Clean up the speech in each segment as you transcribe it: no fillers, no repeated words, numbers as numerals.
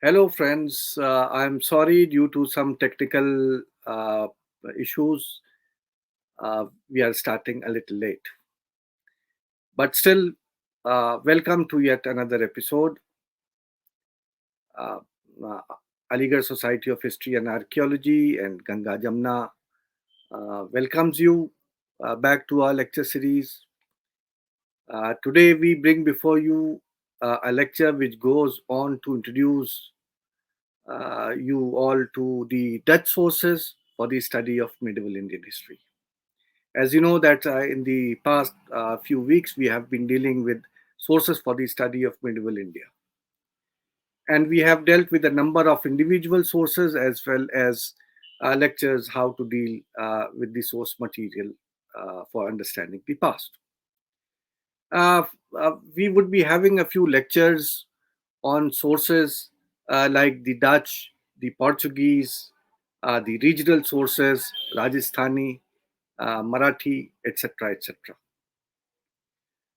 Hello, friends. I'm sorry due to some technical issues. We are starting a little late. But still, welcome to yet another episode. Uh, uh, Aligarh Society of History and Archaeology and Ganga Jamna welcomes you back to our lecture series. Today, we bring before you a lecture which goes on to introduce you all to the Dutch sources for the study of medieval Indian history. As you know that in the past few weeks, we have been dealing with sources for the study of medieval India. And we have dealt with a number of individual sources as well as lectures how to deal with the source material for understanding the past. Uh, we would be having a few lectures on sources like the Dutch, the Portuguese, the regional sources, Rajasthani, Marathi, etc., etc.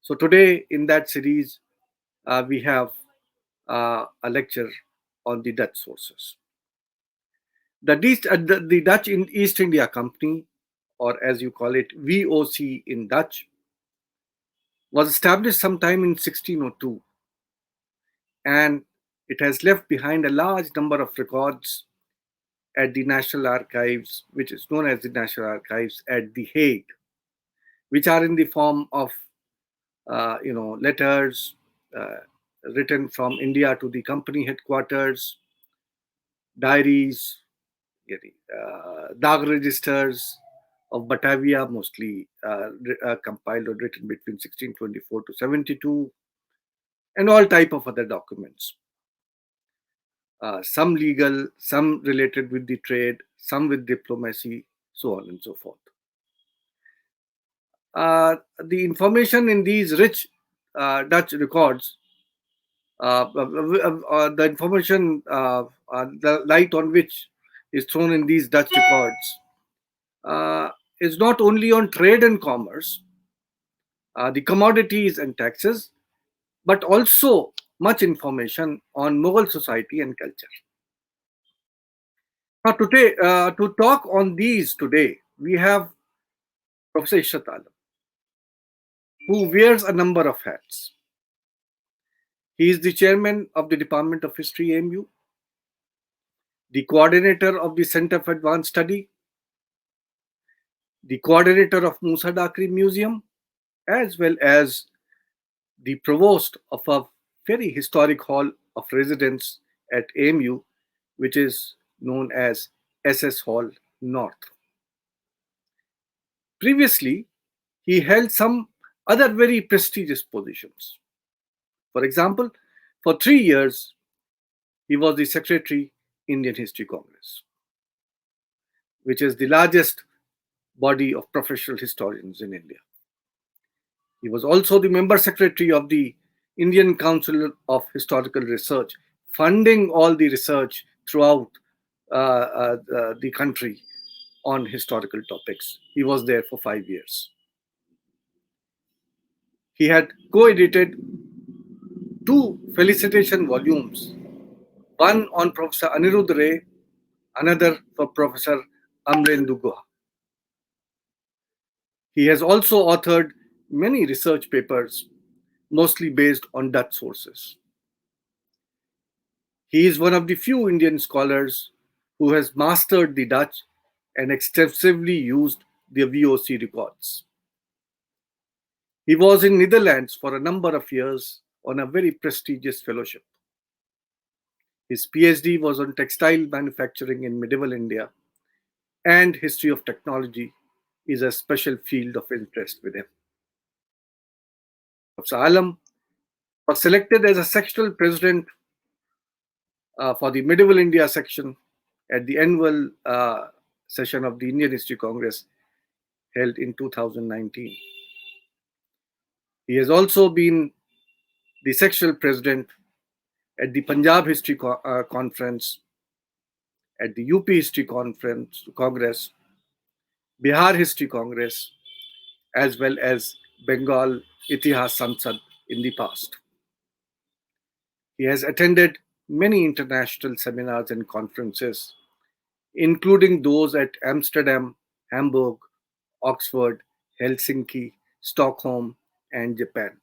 So today in that series, we have a lecture on the Dutch sources. The Dutch East India Company, or as you call it, VOC in Dutch, was established sometime in 1602, and it has left behind a large number of records at the National Archives, which is known as the National Archives at The Hague, which are in the form of letters written from India to the company headquarters, diaries, dag registers of Batavia, mostly compiled or written between 1624 to 72, and all type of other documents. Some legal, some related with the trade, some with diplomacy, so on and so forth. The information in these rich Dutch records, the information, the light on which is thrown in these Dutch records, is not only on trade and commerce, the commodities and taxes, but also much information on Mughal society and culture. Now, today, to talk on these today, we have Professor Ishrat, who wears a number of hats. He is the chairman of the Department of History, AMU, the coordinator of the Center for Advanced Study, the coordinator of Musa Dakri Museum, as well as the provost of a very historic hall of residence at AMU, which is known as SS Hall North. Previously, he held some other very prestigious positions. For example, for 3 years, he was the Secretary, Indian History Congress, which is the largest body of professional historians in India. He was also the member secretary of the Indian Council of Historical Research, funding all the research throughout the country on historical topics. He was there for 5 years. He had co-edited 2 felicitation volumes, one on Professor Anirudh Ray, another for Professor Amrendu Guha. He has also authored many research papers, mostly based on Dutch sources. He is one of the few Indian scholars who has mastered the Dutch and extensively used the VOC records. He was in Netherlands for a number of years on a very prestigious fellowship. His PhD was on textile manufacturing in medieval India, and history of technology is a special field of interest with him. Professor Alam was selected as a sectional president for the Medieval India section at the annual session of the Indian History Congress held in 2019. He has also been the sectional president at the Punjab History Conference, at the UP History Congress, Bihar History Congress, as well as Bengal Itihas Sansad in the past. He has attended many international seminars and conferences, including those at Amsterdam, Hamburg, Oxford, Helsinki, Stockholm, and Japan.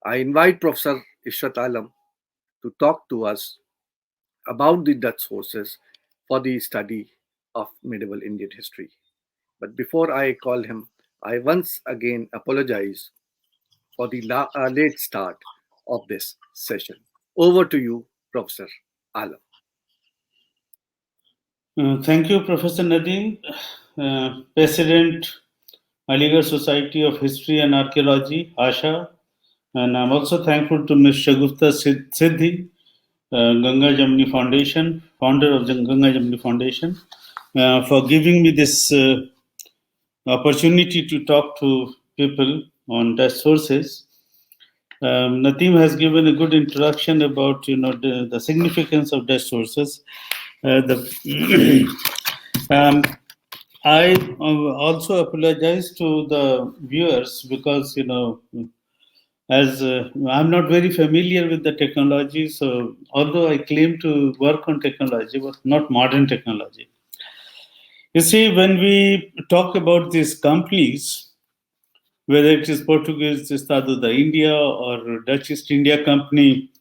I invite Professor Ishrat Alam to talk to us about the Dutch sources for the study of medieval Indian history. But before I call him, I once again apologize for the late start of this session. Over to you, Professor Alam. Thank you, Professor Nadeem, President, Aligarh Society of History and Archaeology, ASHA. And I'm also thankful to Ms. Shagufta Siddhi, Ganga Jamni Foundation, founder of the Ganga Jamni Foundation, for giving me this opportunity to talk to people on Dutch sources. Nadeem has given a good introduction about the significance of Dutch sources. I also apologize to the viewers because as I'm not very familiar with the technology, so although I claim to work on technology, but not modern technology. You see, when we talk about these companies, whether it is Portuguese Estado da India or Dutch East India Company,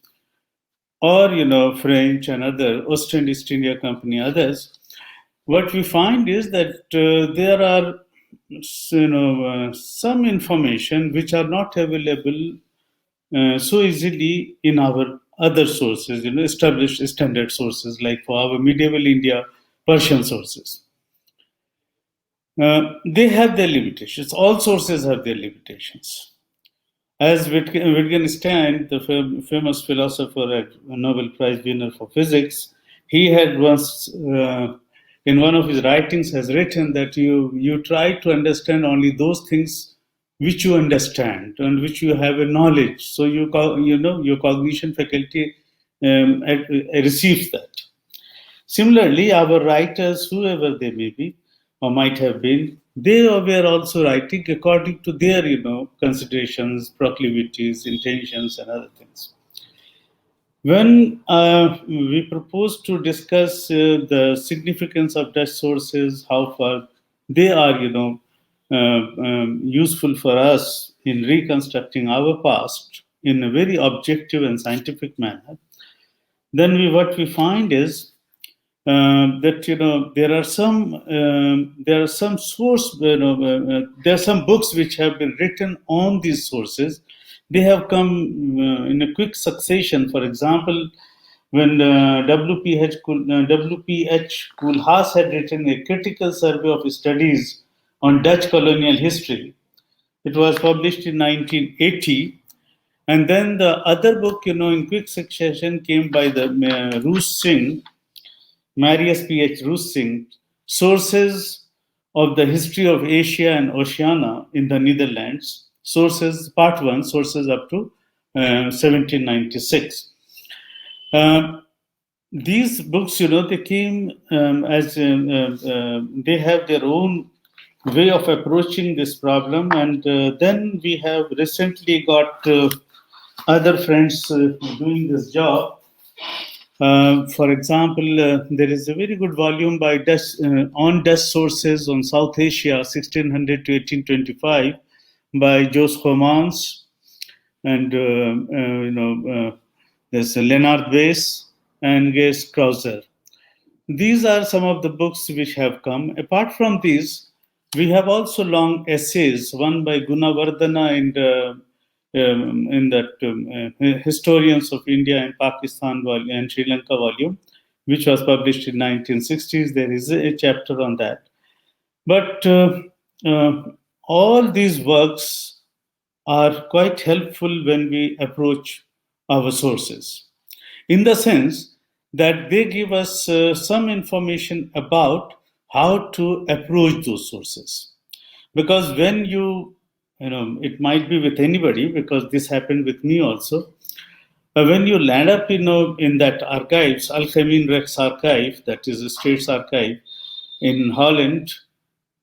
or French and other Ost and East India Company, others, what we find is that there are some information which are not available so easily in our other sources, established standard sources like for our medieval India, Persian sources. They have their limitations. All sources have their limitations. As Wittgenstein, the famous philosopher, a Nobel Prize winner for physics, he had once, in one of his writings, has written that you try to understand only those things which you understand and which you have a knowledge. So your cognition faculty receives that. Similarly, our writers, whoever they may be or might have been, they were also writing according to their, considerations, proclivities, intentions, and other things. When we propose to discuss the significance of Dutch sources, how far they are, useful for us in reconstructing our past in a very objective and scientific manner, then what we find is that there are some source there are some books which have been written on these sources. They have come in a quick succession. For example, when W.P.H. Koolhaas had written a critical survey of studies on Dutch colonial history, it was published in 1980. And then the other book, in quick succession came by the Roos Singh, Marius P.H. Roos Singh, Sources of the History of Asia and Oceania in the Netherlands, Sources, Part 1, Sources up to 1796. These books, they came as they have their own way of approaching this problem. And then we have recently got other friends doing this job. For example, there is a very good volume by on Dutch sources on South Asia, 1600 to 1825, by Jos Homans, and there's Leonard Weiss and Gees Krauser. These are some of the books which have come. Apart from these, we have also long essays, one by Gunawardena in that Historians of India and Pakistan and Sri Lanka volume, which was published in 1960s. There is a chapter on that. But all these works are quite helpful when we approach our sources, in the sense that they give us some information about how to approach those sources. Because when it might be with anybody, because this happened with me also. When you land up, in that archives, Algemeen Rex archive, that is a state's archive in Holland,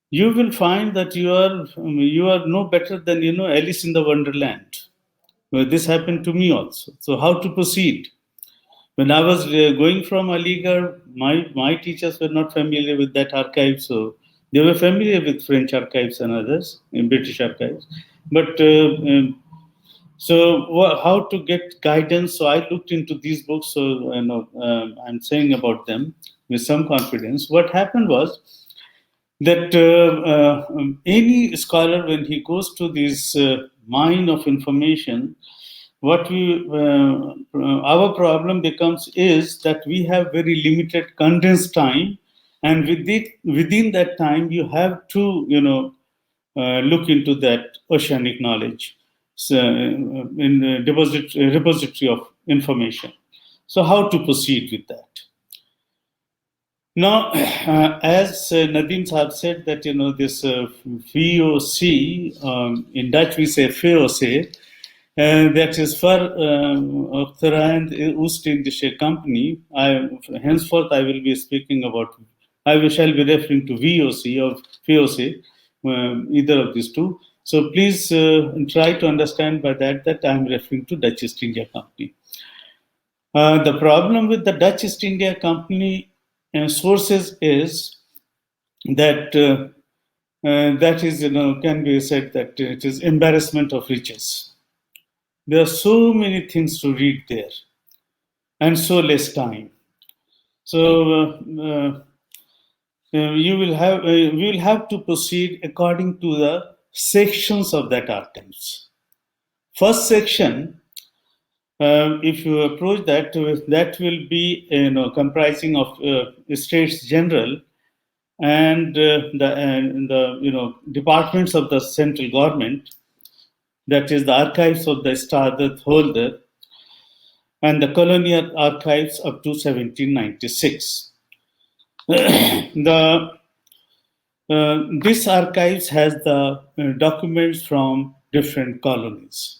you will find that you are no better than Alice in the Wonderland, Well, this happened to me also. So how to proceed? When I was going from Aligarh, my teachers were not familiar with that archive, so they were familiar with French archives and others, in British archives. But how to get guidance? So I looked into these books. So I'm saying about them with some confidence. What happened was that any scholar, when he goes to this mine of information, what we our problem becomes is that we have very limited condensed time, and within that time you have to look into that oceanic knowledge, so, in the repository of information. So how to proceed with that? Now, as Nadeem Saab said that this VOC, in Dutch we say VOC, that is for Terrain Oost-Indische Company. Henceforth I will be speaking about. Shall be referring to VOC or VOC, either of these two. So please try to understand by that I am referring to Dutch East India Company. The problem with the Dutch East India Company sources is that that is, can be said that it is embarrassment of riches. There are so many things to read there, and so less time. So we will have to proceed according to the sections of that archives. First section, if you approach that, that will be comprising of States General and the departments of the central government. That is the archives of the Stadtholder holder and the Colonial Archives up to 1796. This archives has the documents from different colonies.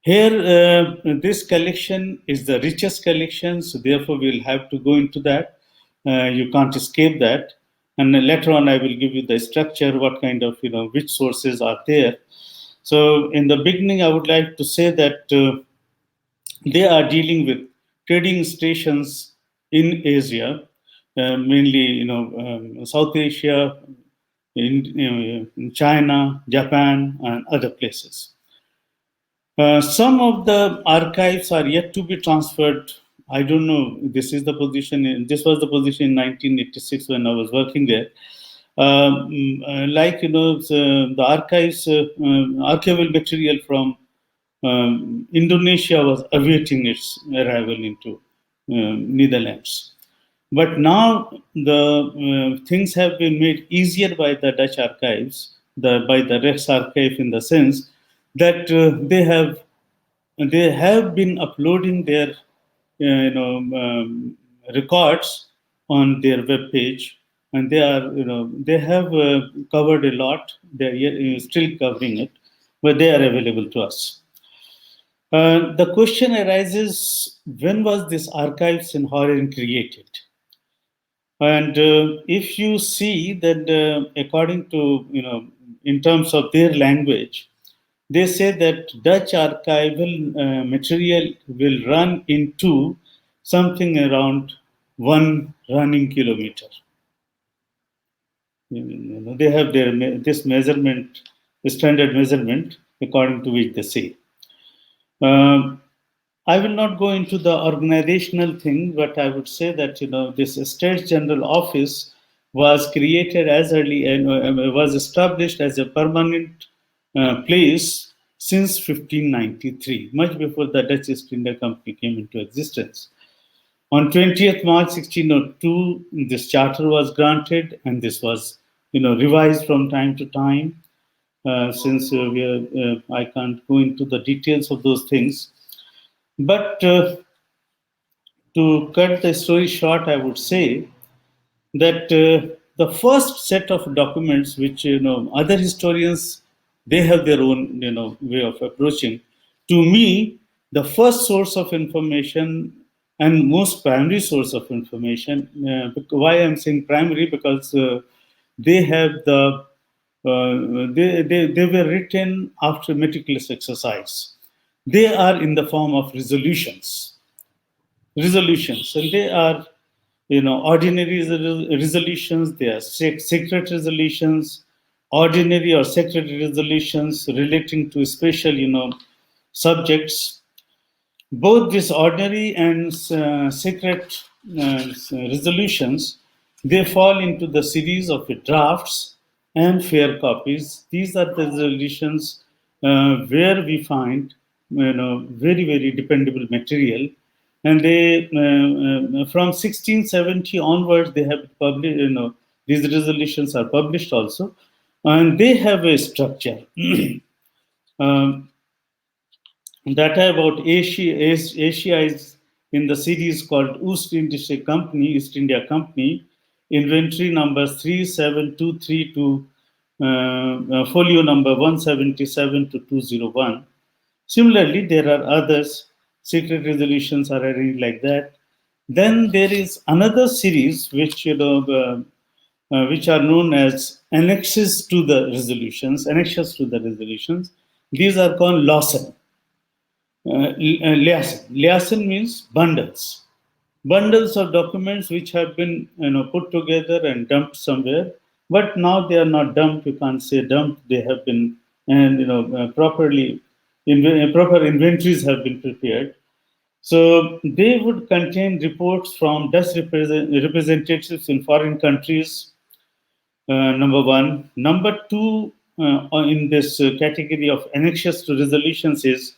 Here, this collection is the richest collection, so therefore we'll have to go into that. You can't escape that. And later on, I will give you the structure, what kind of, which sources are there. So in the beginning, I would like to say that they are dealing with trading stations in Asia, mainly, South Asia, in China, Japan, and other places. Some of the archives are yet to be transferred. I don't know. This was the position in 1986 when I was working there. The archives, archival material from Indonesia was awaiting its arrival into Netherlands. But now the things have been made easier by the Dutch archives, by the Rex archive, in the sense that they have been uploading their records on their web page, and they have covered a lot. They are still covering it, but they are available to us. The question arises: when was this archives in Horen created? And if you see that, according to in terms of their language, they say that Dutch archival material will run into something around 1 running kilometer. They have this measurement, standard measurement, according to which they say. I will not go into the organizational thing, but I would say that this States General Office was created as early and was established as a permanent place since 1593, much before the Dutch East India Company came into existence. On 20th March 1602, this charter was granted, and this was revised from time to time. Since I can't go into the details of those things. But to cut the story short, I would say that the first set of documents, which other historians, they have their own way of approaching. To me, the first source of information and most primary source of information. Why I'm saying primary? Because they have they were written after meticulous exercise. They are in the form of resolutions, and they are, ordinary resolutions. They are secret resolutions, ordinary or secret resolutions relating to special, subjects. Both these ordinary and secret resolutions, they fall into the series of drafts and fair copies. These are the resolutions where we find, very very dependable material, and they from 1670 onwards they have published. These resolutions are published also, and they have a structure. um, Data about Asia is in the series called East India Company, inventory number 3723 to folio number 177 to 201. Similarly, there are others, secret resolutions are arranged like that. Then there is another series which are known as annexes to the resolutions. These are called Lawson. Liaison means bundles. Bundles of documents which have been put together and dumped somewhere, but now they are not dumped. You can't say dumped. They have been, and properly, proper inventories have been prepared. So they would contain reports from Dutch representatives in foreign countries, number one. Number two, in this category of annexes to resolutions is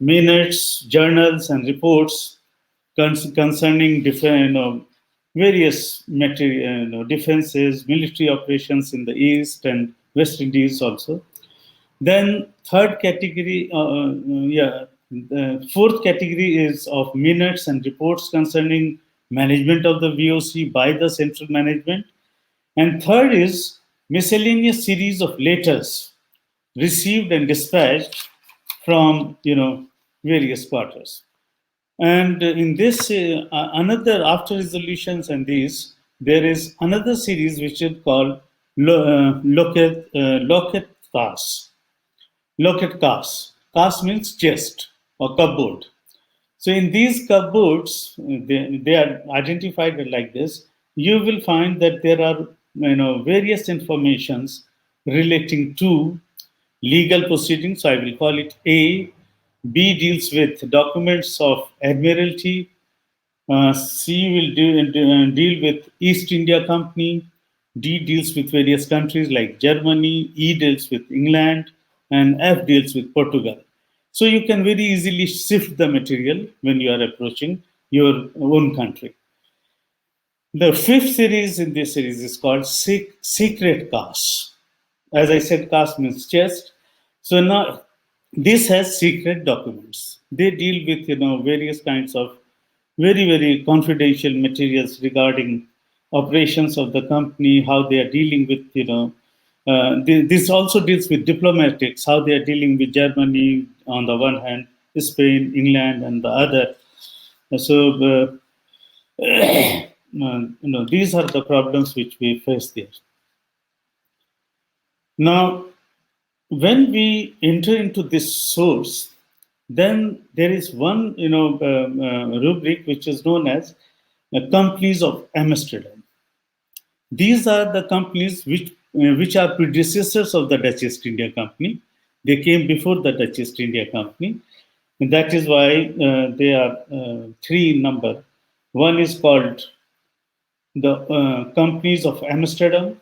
minutes, journals, and reports concerning various material, defenses, military operations in the East and West Indies also. Then third category, the fourth category is of minutes and reports concerning management of the VOC by the central management. And third is miscellaneous series of letters received and dispatched from various quarters. And in this, another after resolutions and these, there is another series which is called Locket Cas. Locket Cas. Cas means chest or cupboard. So in these cupboards, they are identified like this. You will find that there are various informations relating to legal proceedings. So I will call it A. B deals with documents of admiralty. C will deal with East India Company. D deals with various countries like Germany. E deals with England, and F deals with Portugal. So you can very easily sift the material when you are approaching your own country. The fifth series in this series is called Secret Cas. As I said, Cas means chest. So now this has secret documents. They deal with various kinds of very very confidential materials regarding operations of the company, how they are dealing with this also deals with diplomatics, how they are dealing with Germany on the one hand, Spain, England, and the other. So these are the problems which we face there. Now, when we enter into this source, then there is one rubric which is known as Companies of Amsterdam. These are the companies which are predecessors of the Dutch East India Company. They came before the Dutch East India Company, and that is why they are three in number. One is called the Companies of Amsterdam.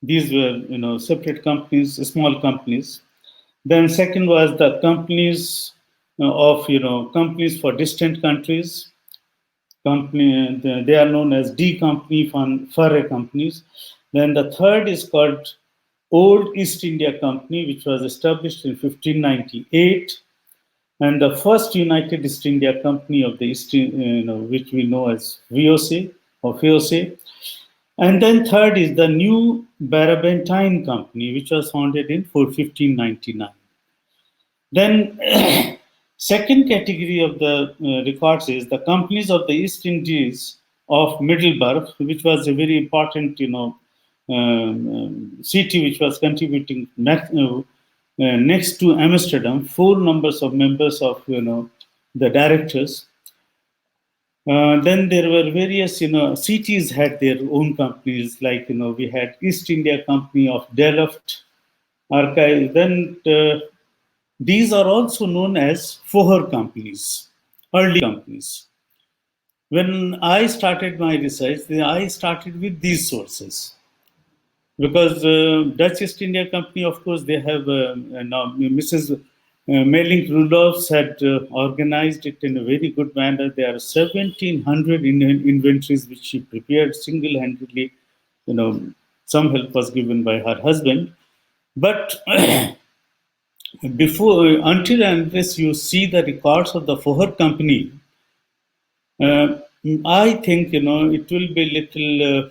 These were separate companies, small companies. Then second was the companies of companies for distant countries. They are known as D company Furre companies. Then the third is called Old East India Company, which was established in 1598, and the first United East India Company of the East, which we know as VOC or FOC. And then third is the New Barabantine Company, which was founded in 1599. Then second category of the records is the companies of the East Indies of Middelburg, which was a very important, city which was contributing next to Amsterdam, four numbers of members of the directors. Then there were various cities had their own companies, like we had East India Company of Delft Archive. Then these are also known as Foher companies, early companies. When I started my research, I started with these sources because Dutch East India Company, of course, they have now Mrs. Melling Rudolphs had organized it in a very good manner. There are 1,700 inventories which she prepared single-handedly. Some help was given by her husband, but until and unless you see the records of the Foher company, uh, I think it will be little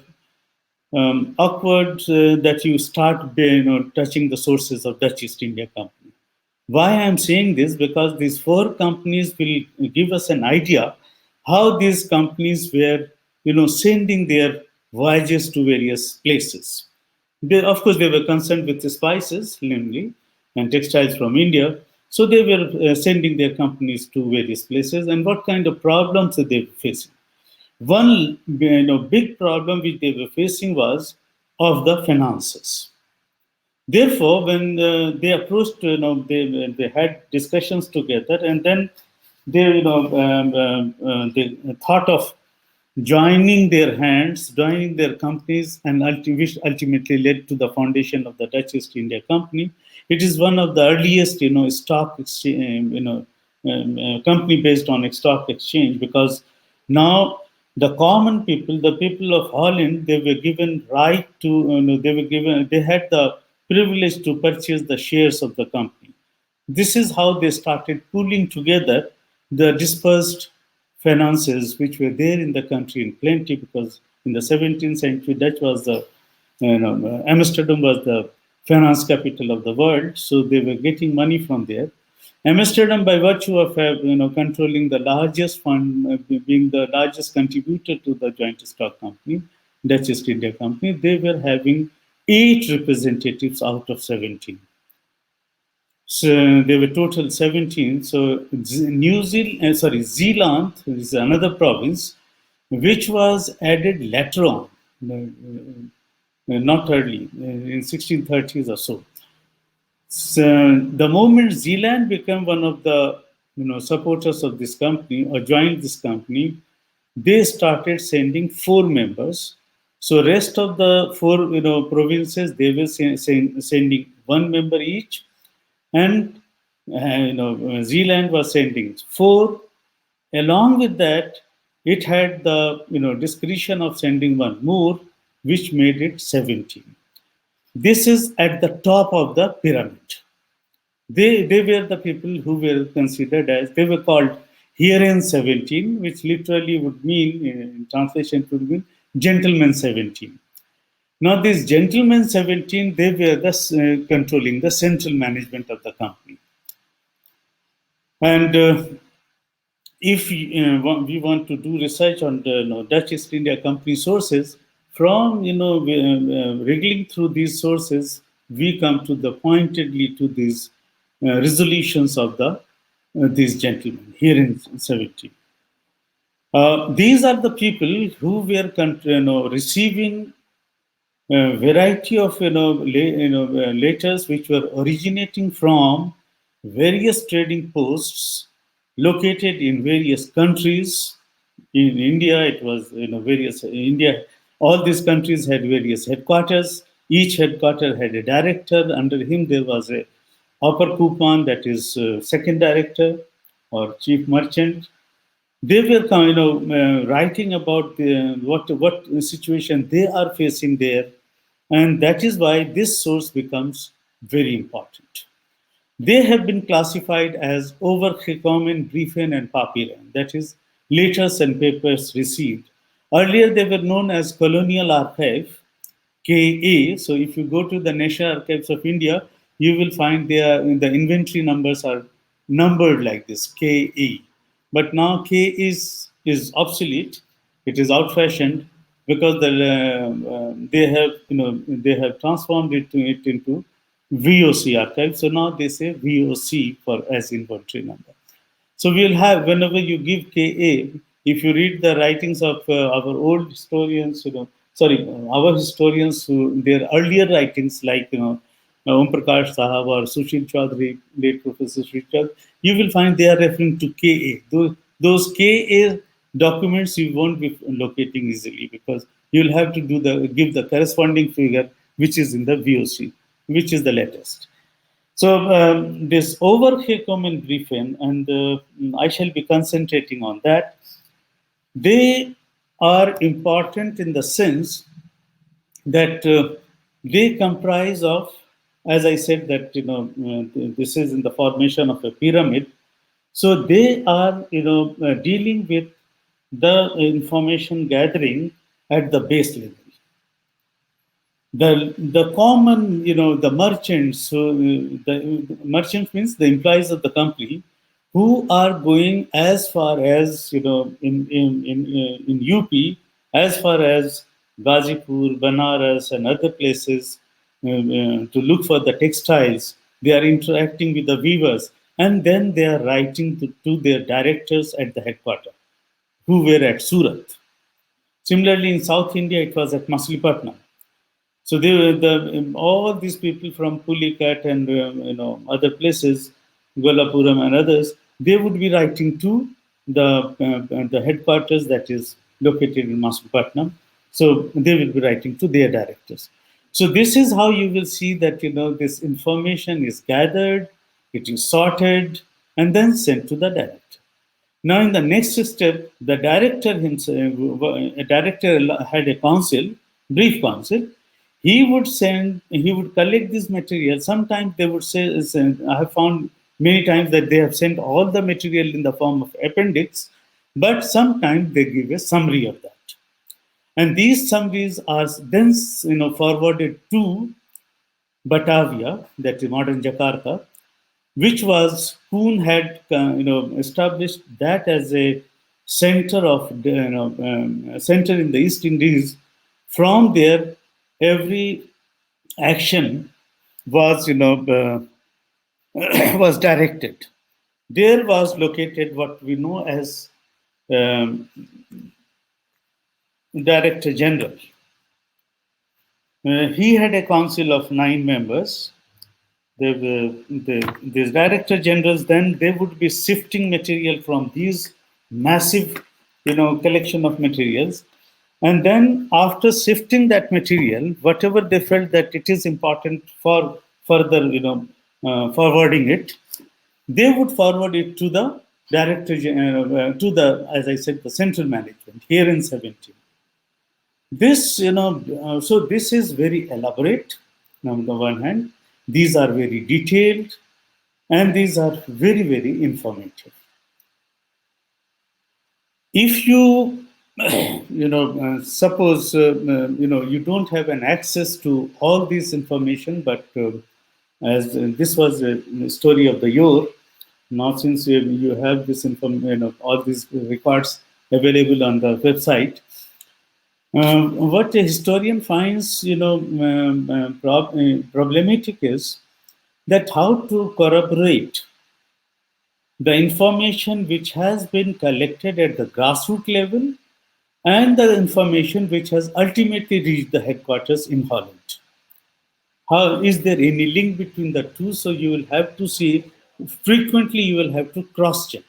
awkward that you start touching the sources of Dutch East India Company. Why I'm saying this? Because these four companies will give us an idea how these companies were sending their voyages to various places. Of course, they were concerned with the spices, namely, and textiles from India. So they were sending their companies to various places, and what kind of problems that they were facing. One big problem which they were facing was of the finances. Therefore, when they approached, they had discussions together, and then they thought of joining their hands, joining their companies, and which ultimately led to the foundation of the Dutch East India Company. It is one of the earliest, stock exchange, company based on a stock exchange, because now the common people, the people of Holland, they were given right to, they had the privilege to purchase the shares of the company. This is how they started pooling together the dispersed finances which were there in the country in plenty, because in the 17th century, Dutch was Amsterdam was the finance capital of the world, so they were getting money from there. Amsterdam, by virtue of controlling the largest fund, being the largest contributor to the joint stock company, Dutch East India Company, they were having 8 representatives out of 17. So there were total 17. So Zealand is another province, which was added later on, not early, in 1630s or so. So the moment Zealand became one of the supporters of this company or joined this company, they started sending 4 members. So rest of the 4 provinces, they were sending 1 member each, and Zealand was sending 4. Along with that, it had the discretion of sending 1 more, which made it 17. This is at the top of the pyramid. They were the people who were considered as, they were called Heeren 17, which literally would mean, in translation, would mean gentlemen 17. Now, these gentlemen 17, they were controlling the central management of the company. And if we want to do research on the Dutch East India Company sources, from wriggling through these sources, we come to the pointedly to these resolutions of the these gentlemen here in 17. These are the people who were receiving a variety of letters which were originating from various trading posts located in various countries. In India, it was various India. All these countries had various headquarters. Each headquarter had a director. Under him, there was a upper coupon, that is second director or chief merchant. They were writing about what situation they are facing there, and that is why this source becomes very important. They have been classified as overgekomen brieven and papieren, that is, letters and papers received. Earlier, they were known as Colonial Archive, KA. So, if you go to the National Archives of India, you will find the inventory numbers are numbered like this, KA. But now K is obsolete; it is out-fashioned, because they have transformed it into VOC archive. So now they say VOC for as inventory number. So we'll have, whenever you give KA, if you read the writings of our old historians, our historians who their earlier writings like Om Prakash Sahab or Sushil Chaudhary, late Professor Richard, you will find they are referring to KA. Those KA documents you won't be locating easily because you'll have to give the corresponding figure which is in the VOC, which is the latest. So this overgekomen briefen, and I shall be concentrating on that. They are important in the sense that they comprise of, as I said, that this is in the formation of a pyramid. So they are dealing with the information gathering at the base level. The common the merchants, so the merchants means the employees of the company who are going as far as in UP, as far as Gazipur, Banaras and other places to look for the textiles. They are interacting with the weavers, and then they are writing to their directors at the headquarters who were at Surat. Similarly, in South India, it was at Maslipatnam. So they were all these people from Pulicat and other places, Golapuram and others, they would be writing to the headquarters that is located in Masulpatnam. So they will be writing to their directors. So this is how you will see that this information is gathered, it is sorted, and then sent to the director. Now, in the next step, the director himself, a director had a council, brief council. He would collect this material. Sometimes they would say, I have found many times that they have sent all the material in the form of appendix, but sometimes they give a summary of that. And these summaries are then forwarded to Batavia, that is modern Jakarta, which was Kuhn had established that as a center of center in the East Indies. From there, every action was was directed. There was located what we know as Director General. He had a council of 9 members. These director generals, then they would be sifting material from these massive collection of materials, and then after sifting that material, whatever they felt that it is important for further forwarding it, they would forward it to the director to the, as I said, the central management here in 17. This so this is very elaborate on the one hand. These are very detailed, and these are very, very informative. If you, suppose, you don't have an access to all this information, but as this was a story of the yore, now since you have this information, all these records available on the website, what a historian finds, problematic is that how to corroborate the information which has been collected at the grassroots level and the information which has ultimately reached the headquarters in Holland. How is there any link between the two? So you will have to see, frequently you will have to cross-check.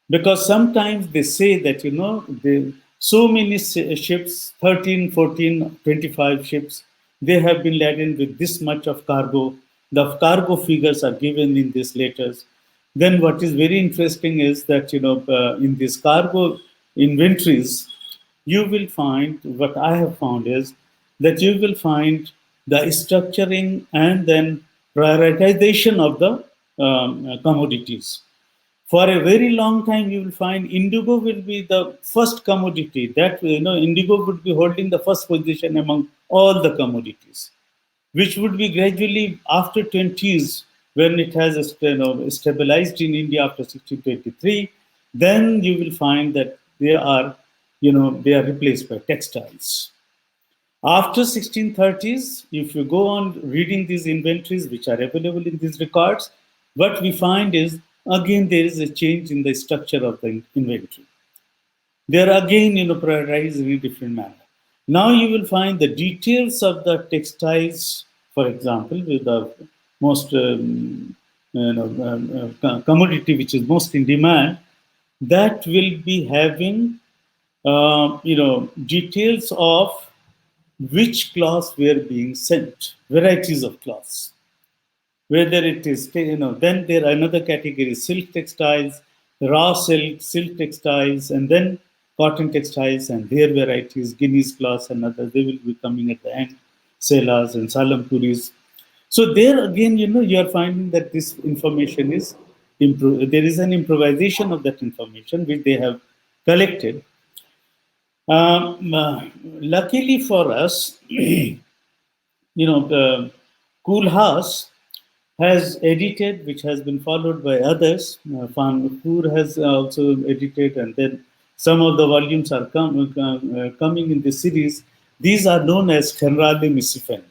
Because sometimes they say that, so many ships, 13, 14, 25 ships, they have been laden with this much of cargo. The cargo figures are given in these letters. Then what is very interesting is that, in these cargo inventories, you will find, what I have found is that you will find the structuring and then prioritization of the commodities. For a very long time, you will find indigo will be the first commodity. That indigo would be holding the first position among all the commodities, which would be gradually after 20s, when it has stabilized in India after 1623. Then you will find that they are replaced by textiles. After 1630s, if you go on reading these inventories, which are available in these records, what we find is again there is a change in the structure of the inventory. They are again, prioritized in a different manner. Now you will find the details of the textiles, for example, with the most commodity which is most in demand, that will be having details of which cloths were being sent, varieties of cloths, whether it is, then there are another category, silk textiles, raw silk, silk textiles, and then cotton textiles and their varieties, Guineas cloths and others, they will be coming at the end, Selas and Salampuris. So there again, you are finding that this information is, there is an improvisation of that information which they have collected. Luckily for us, the Koolhaas has edited, which has been followed by others. Van Koer has also edited, and then some of the volumes are coming in the series. These are known as Generale Missiven,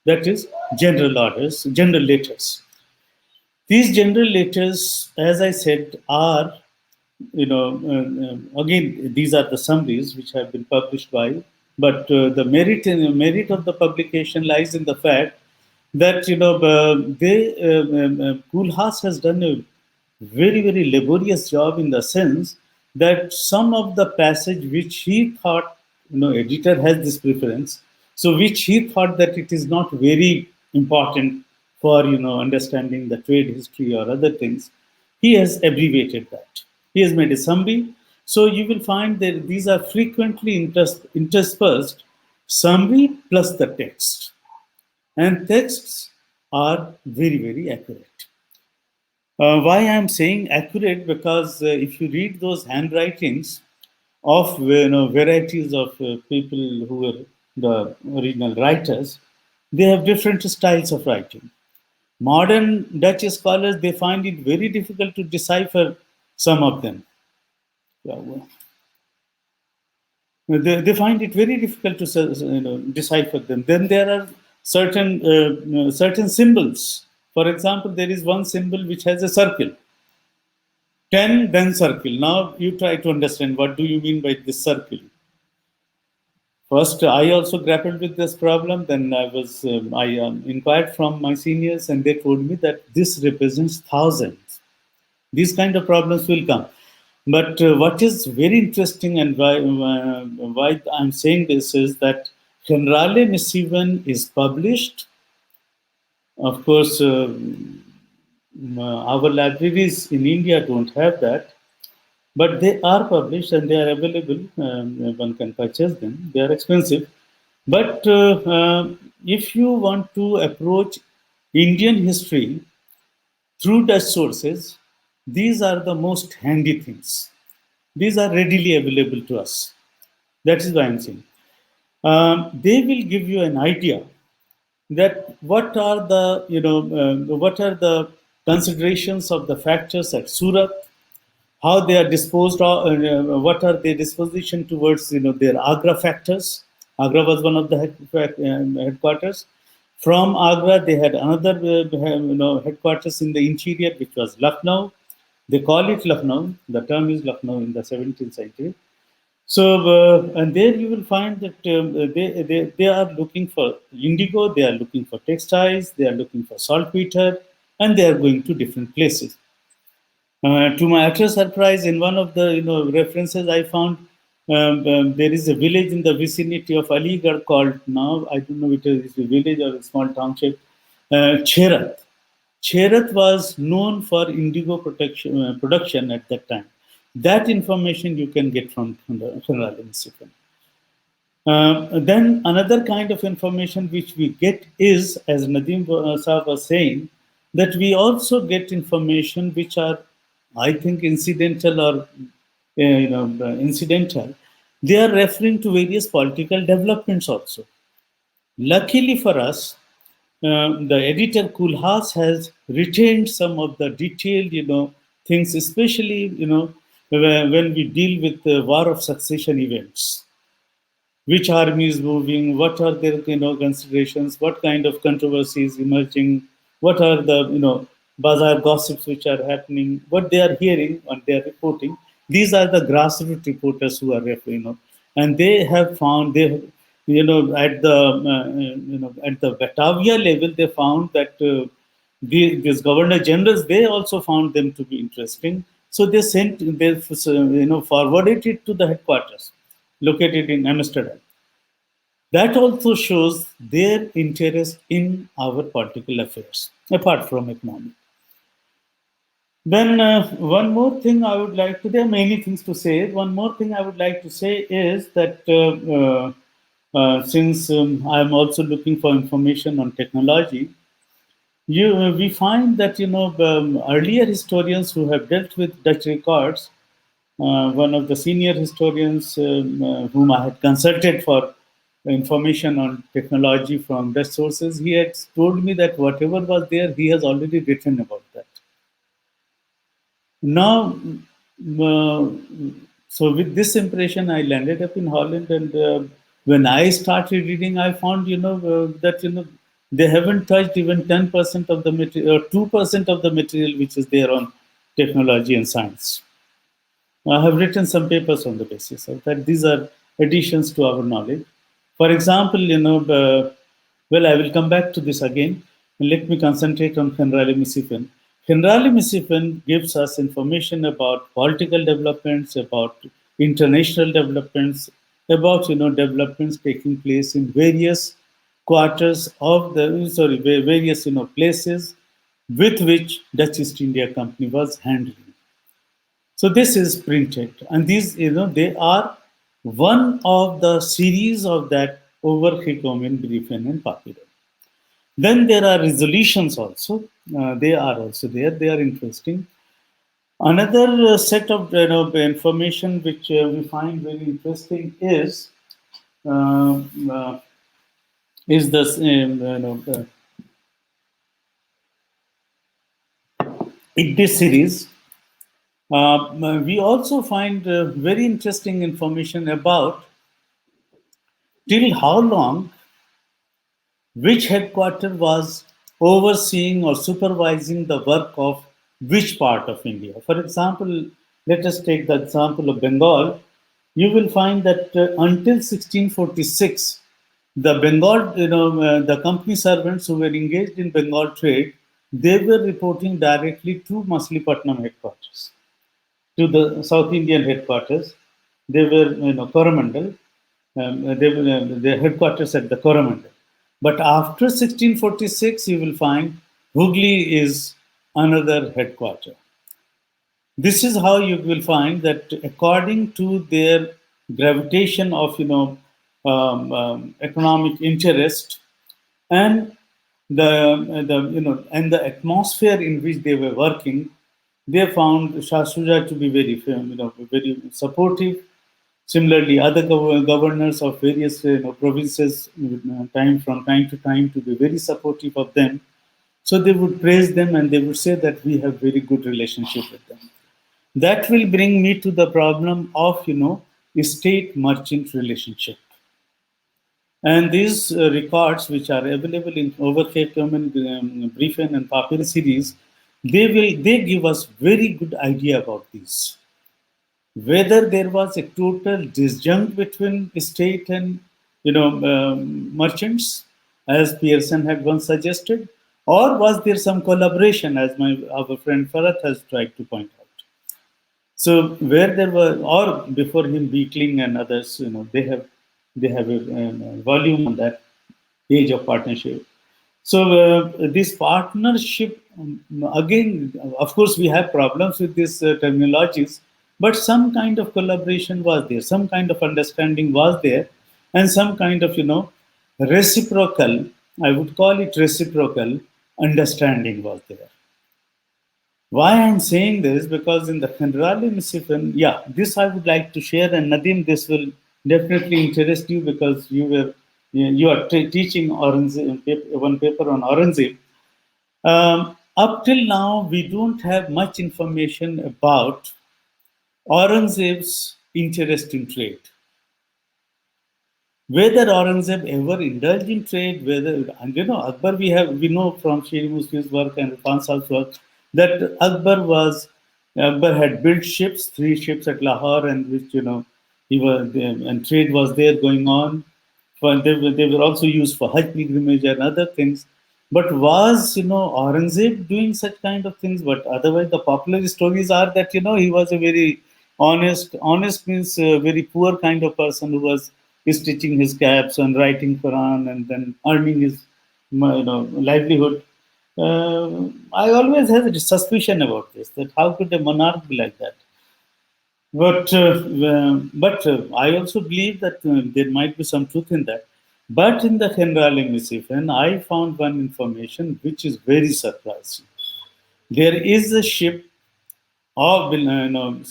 that is, general orders, general letters. These general letters, as I said, are, again, these are the summaries which have been published by, but the merit of the publication lies in the fact that, Koolhaas has done a very, very laborious job in the sense that some of the passage which he thought, editor has this preference, so which he thought that it is not very important for, understanding the trade history or other things, he has abbreviated that. He has made a summary. So you will find that these are frequently interspersed summary plus the text. And texts are very, very accurate. Why I am saying accurate? Because if you read those handwritings of, varieties of people who were the original writers, they have different styles of writing. Modern Dutch scholars, they find it very difficult to decipher some of them. Yeah, they find it very difficult to decipher them. Then there are certain symbols. For example, there is one symbol which has a circle, 10, then circle. Now you try to understand what do you mean by this circle. First, I also grappled with this problem. Then I inquired from my seniors, and they told me that this represents thousands. These kind of problems will come. But what is very interesting, and why I'm saying this, is that Generale Missiven is published. Of course, our libraries in India don't have that, but they are published and they are available. One can purchase them. They are expensive. But if you want to approach Indian history through Dutch sources, these are the most handy things. These are readily available to us. That is why I'm saying. They will give you an idea that what are the considerations of the factors at Surat, how they are disposed of, what are their disposition towards, their Agra factors. Agra was one of the headquarters. From Agra, they had another headquarters in the interior, which was Lucknow. They call it Lucknow. The term is Lucknow in the 17th century. So, and there you will find that they are looking for indigo, they are looking for textiles, they are looking for saltpeter, and they are going to different places. To my utter surprise, in one of the references I found, there is a village in the vicinity of Aligarh called, now I don't know if it is a village or a small township, Cherat. Cherat was known for indigo production at that time. That information you can get from the General Institute. Then another kind of information which we get is, as Nadeem Saab was saying, that we also get information which are, I think, incidental or incidental. They are referring to various political developments also. Luckily for us, the editor Koolhaas has retained some of the detailed, things, especially, when we deal with the War of Succession events. which army is moving, what are their considerations, what kind of controversies emerging, what are the bazaar gossips which are happening, what they are hearing and they are reporting. These are the grassroots reporters who are and they have found at the at the Batavia level they found that these governor generals, they also found them to be interesting. So they forwarded it to the headquarters located in Amsterdam. That also shows their interest in our political affairs, apart from economic. Then one more thing I would like to, there are many things to say. One more thing I would like to say is that since I am also looking for information on technology, we find that earlier historians who have dealt with Dutch records, one of the senior historians whom I had consulted for information on technology from Dutch sources, he had told me that whatever was there, he has already written about that. Now, uh, so with this impression, I landed up in Holland, and when I started reading, I found that they haven't touched even 10% of the material or 2% of the material which is there on technology and science. I have written some papers on the basis of that. These are additions to our knowledge. For example, well, I will come back to this again. Let me concentrate on Generale Mississippi. Generale Mississippi gives us information about political developments, about international developments, about developments taking place in various quarters of the various places with which Dutch East India Company was handling. So this is printed, and these, they are one of the series of that overgekomen brieven and papieren. Then there are resolutions also. They are also there. They are interesting. Another set of information which we find very interesting uh, uh, is this in this series. We also find very interesting information about till how long which headquarter was overseeing or supervising the work of which part of India. For example, let us take the example of Bengal. You will find that until 1646, the Bengal, the company servants who were engaged in Bengal trade, they were reporting directly to Maslipatnam headquarters, to the South Indian headquarters. They were, Coromandel. They were their headquarters at the Coromandel. But after 1646, you will find Hooghly is another headquarter. This is how you will find that according to their gravitation of economic interest and the atmosphere in which they were working, they found Shah Shuja to be very supportive. Similarly, other governors of various provinces, time to time, to be very supportive of them. So they would praise them and they would say that we have very good relationship with them. That will bring me to the problem of state merchant relationship. And these records, which are available in Overcakeman, Briefen, and Papyr series, they give us very good idea about these. Whether there was a total disjunct between state and merchants, as Pearson had once suggested, or was there some collaboration, as our friend Farat has tried to point out. So where there were, or before him, Beekling and others, they have a volume on that, Age of Partnership. So this partnership, again, of course, we have problems with these terminologies, but some kind of collaboration was there, some kind of understanding was there, and some kind of reciprocal, I would call it reciprocal understanding was there. Why I'm saying this, because in the Generale Mississippi, yeah, this I would like to share, and Nadim, this will definitely interest you because you are teaching Aurangzeb, one paper on Aurangzeb. Up till now, we don't have much information about Aurangzeb's interest in trade. Whether Aurangzeb ever indulged in trade, whether, and Akbar, we know from Sher Musli's work and Khan Sahib's work that Akbar had built ships, 3 ships at Lahore, and which he was and trade was there going on. They were also used for Hajj pilgrimage and other things. But was Aurangzeb doing such kind of things? But otherwise, the popular stories are that he was a very honest. Honest means a very poor kind of person who was stitching his caps and writing Quran and then earning his livelihood. I always had a suspicion about this, that how could a monarch be like that? But I also believe that there might be some truth in that. But in the Generale Missive, and I found one information which is very surprising. There is a ship of Savai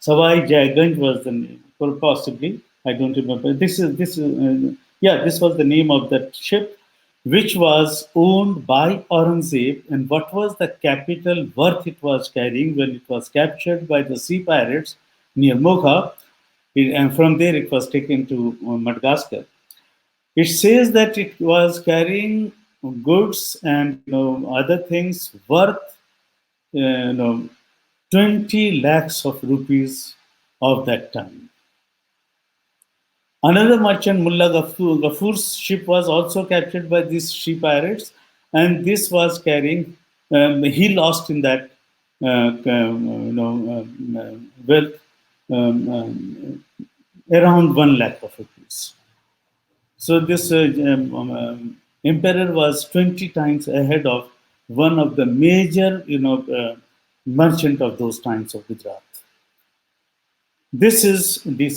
Jaiganj was the name, or possibly I don't remember. This was the name of that ship, which was owned by Aurangzeb, and what was the capital worth it was carrying when it was captured by the sea pirates near Mocha, and from there it was taken to Madagascar. It says that it was carrying goods and other things worth 20 lakhs of rupees of that time. Another merchant, Mullah Gafur's ship was also captured by these sea pirates, and this was carrying. He lost in that wealth around 1 lakh of rupees. So this emperor was 20 times ahead of one of the major, merchant of those times of Gujarat. This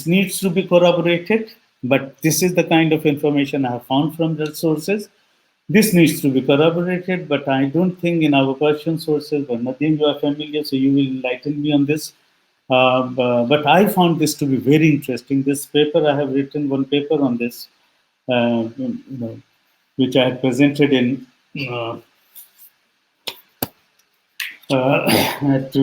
needs to be corroborated, but this is the kind of information I have found from the sources. This needs to be corroborated, but I don't think in our Persian sources, but Nadeem, you are familiar, so you will enlighten me on this. But I found this to be very interesting. This paper, I have written one paper on this, which I had presented in uh, at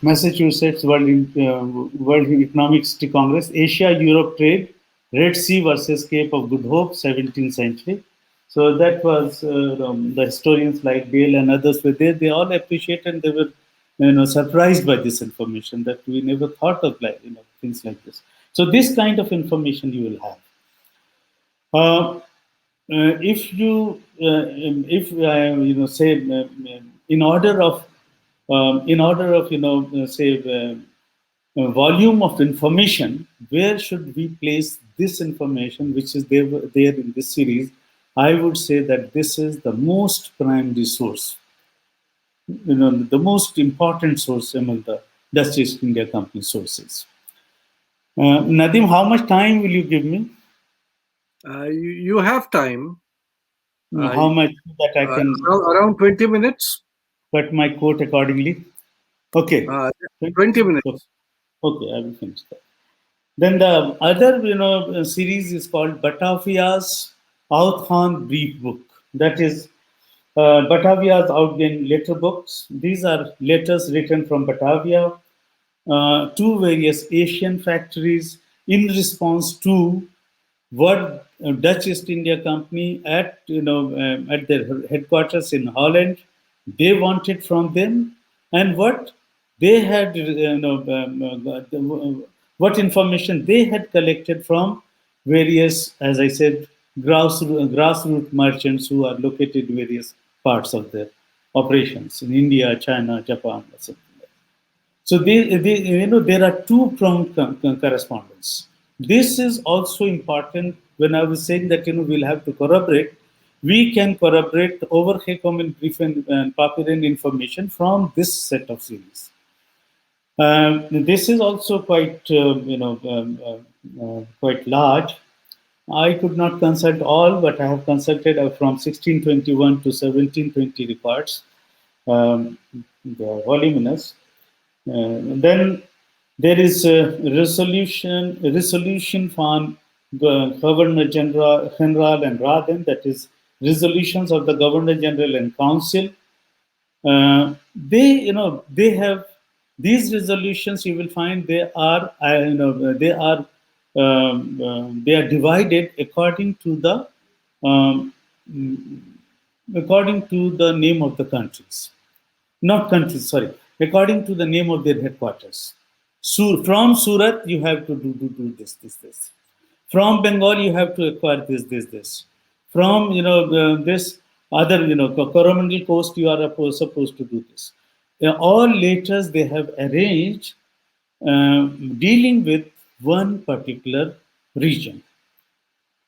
Massachusetts World Economic City Congress, Asia-Europe Trade, Red Sea versus Cape of Good Hope, 17th century. So that was the historians like Dale and others were there. They all appreciated. They were surprised by this information that we never thought of, like things like this. So this kind of information you will have. If say in order of say volume of information, where should we place this information which is there in this series? I would say that this is the most primary source, the most important source among the Dutch East India Company sources. Nadim, how much time will you give me? You have time. How much that I can Around 20 minutes. cut my coat accordingly? Okay. 20 minutes. Okay, I will finish that. Then the other, series is called Batavia's Outhan Brief Book. That is Batavia's Outgain Letter Books. These are letters written from Batavia to various Asian factories in response to what Dutch East India Company at their headquarters in Holland they wanted from them, and what they had what information they had collected from various, as I said, grassroots merchants who are located in various parts of their operations in India, China, Japan, etc. So there are two-pronged correspondence. This is also important when I was saying that we'll have to corroborate. We can corroborate the overhead brief and Papiran information from this set of series. This is also quite large. I could not consult all, but I have consulted from 1621 to 1720 records. They are voluminous. Then there is a resolution from the Governor General and Raden, that is resolutions of the Governor General and Council. They have these resolutions. You will find they are they are divided um, according to the name of the countries. Not countries, sorry, according to the name of their headquarters. From Surat, you have to do this. From Bengal, you have to acquire this. From, this other, Coromandel coast, you are supposed to do this. All letters they have arranged dealing with one particular region.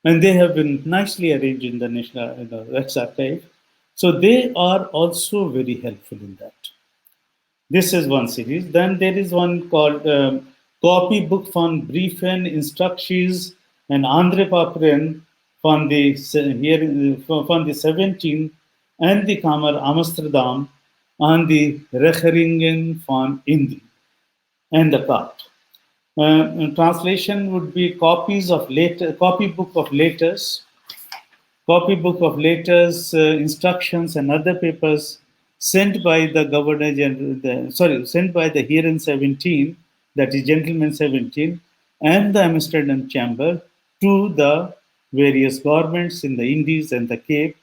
And they have been nicely arranged in the National Rex Archive. So they are also very helpful in that. This is one series. Then there is one called Copy Book von Briefen, Instructions and Andre Papren von the 17 and the Kammer Amsterdam and the Regeringen von Indi and the Cart. Translation would be copybook of letters, instructions, and other papers sent by the Governor General, sent by the Heeren 17, that is Gentleman 17, and the Amsterdam Chamber to the various governments in the Indies and the Cape.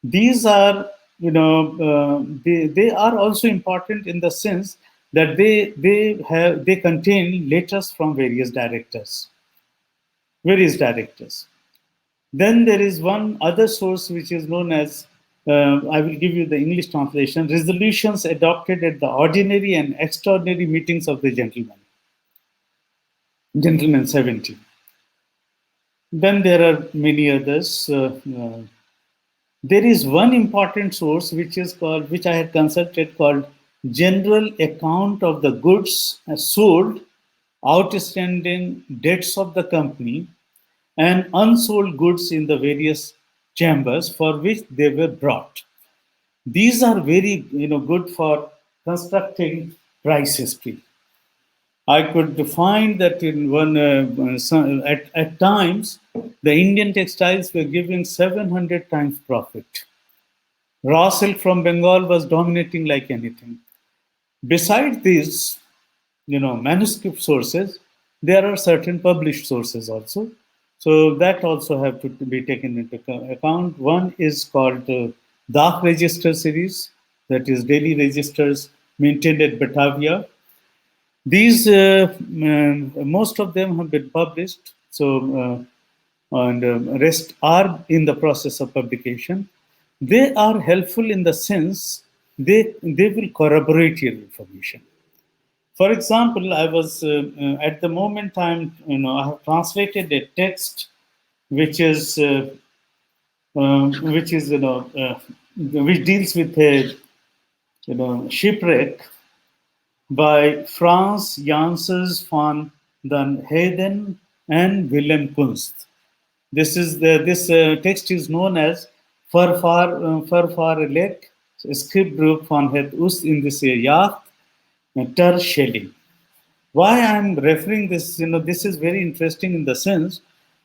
These are, they are also important in the sense that they contain letters from various directors. Then there is one other source which is known as, I will give you the English translation, resolutions adopted at the ordinary and extraordinary meetings of the Gentleman 17. Then there are many others. There is one important source which I had consulted, called General Account of the Goods Sold, Outstanding Debts of the Company, and Unsold Goods in the various chambers for which they were brought. These are very good for constructing price history. I could find that in one at times the Indian textiles were giving 700 times profit. Raw silk from Bengal was dominating like anything. Besides these, manuscript sources, there are certain published sources also. So that also have to be taken into account. One is called Dark Register series, that is daily registers maintained at Batavia. These, most of them have been published, and rest are in the process of publication. They are helpful in the sense they will corroborate your information. For example, I was at the moment I have translated a text which deals with a shipwreck by Franz Janssens van den Heyden and Willem Kunst. This text is known as Vervaarlijk Schipbreuk van het Oost in this Jacht ter Schelling. Why I'm referring this, this is very interesting in the sense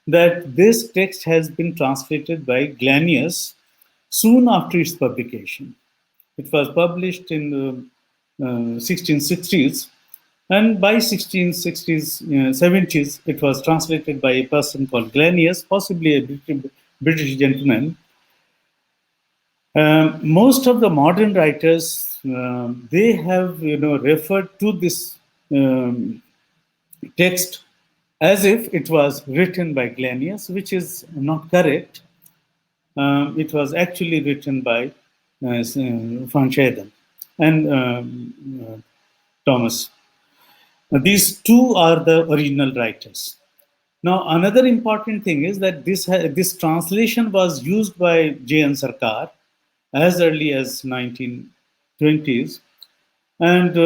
that this text has been translated by Glanius soon after its publication. It was published in the 1660s, and by 1660s, 70s, it was translated by a person called Glanius, possibly a British gentleman. Most of the modern writers, they have referred to this text as if it was written by Glanius, which is not correct. It was actually written by van Scheyden and Thomas. These two are the original writers. Now, another important thing is that this translation was used by J.N. Sarkar as early as 1920s, and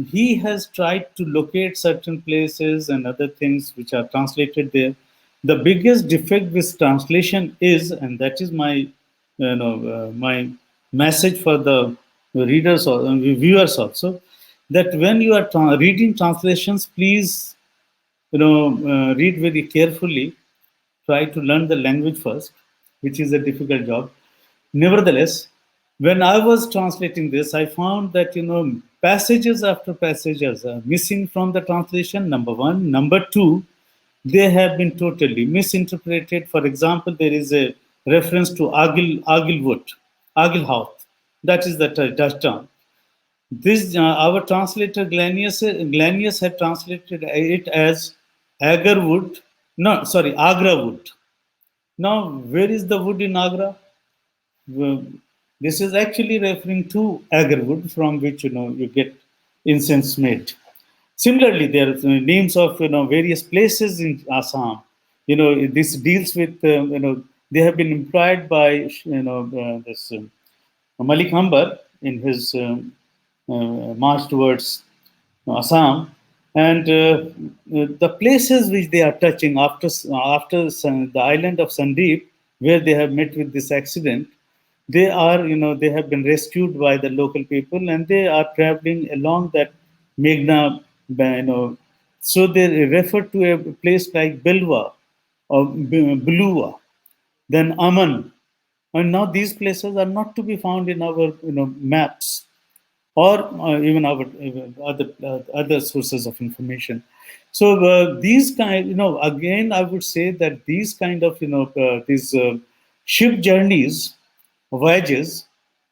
he has tried to locate certain places and other things which are translated there. The biggest defect with translation is, and that is my my message for the readers or viewers also, that when you are reading translations, please read very carefully. Try to learn the language first, which is a difficult job. Nevertheless, when I was translating this, I found that passages after passages are missing from the translation. Number one, number two, they have been totally misinterpreted. For example, there is a reference to Agilwood, Agilhout. That is the Dutch term. This our translator Glanius had translated it as Agarwood. No, sorry, Agra wood. Now, where is the wood in Agra? Well, this is actually referring to agar wood, from which you get incense made. Similarly, there are names of various places in Assam. This deals with they have been implied by this Malik Hambar in his march towards Assam, and the places which they are touching the island of Sandeep, where they have met with this accident, they have been rescued by the local people, and they are traveling along that Meghna, so they refer to a place like Belwa or Bulua, then Aman, and now these places are not to be found in our maps, or even our other sources of information. So these kind, again, I would say that these kind of these ship journeys, voyages,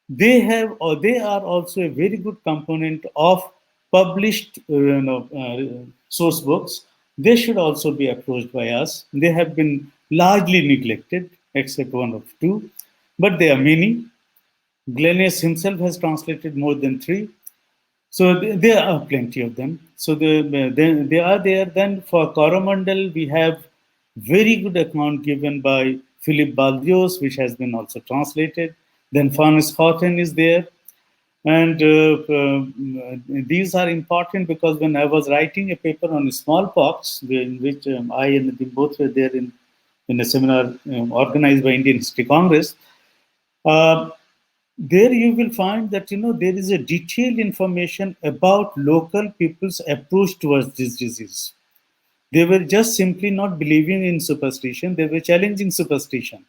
they are also a very good component of published source books. They should also be approached by us. They have been largely neglected, except one or two, but there are many. Glenius himself has translated more than three. So there are plenty of them. So they are there. Then for Coromandel, we have very good account given by Philip Baldios, which has been also translated. Then Farnes Horten is there. And these are important because when I was writing a paper on smallpox, in which I and Nadeem both were there in a seminar organized by Indian History Congress, uh, there you will find that there is a detailed information about local people's approach towards this disease. They were just simply not believing in superstition, they were challenging superstition.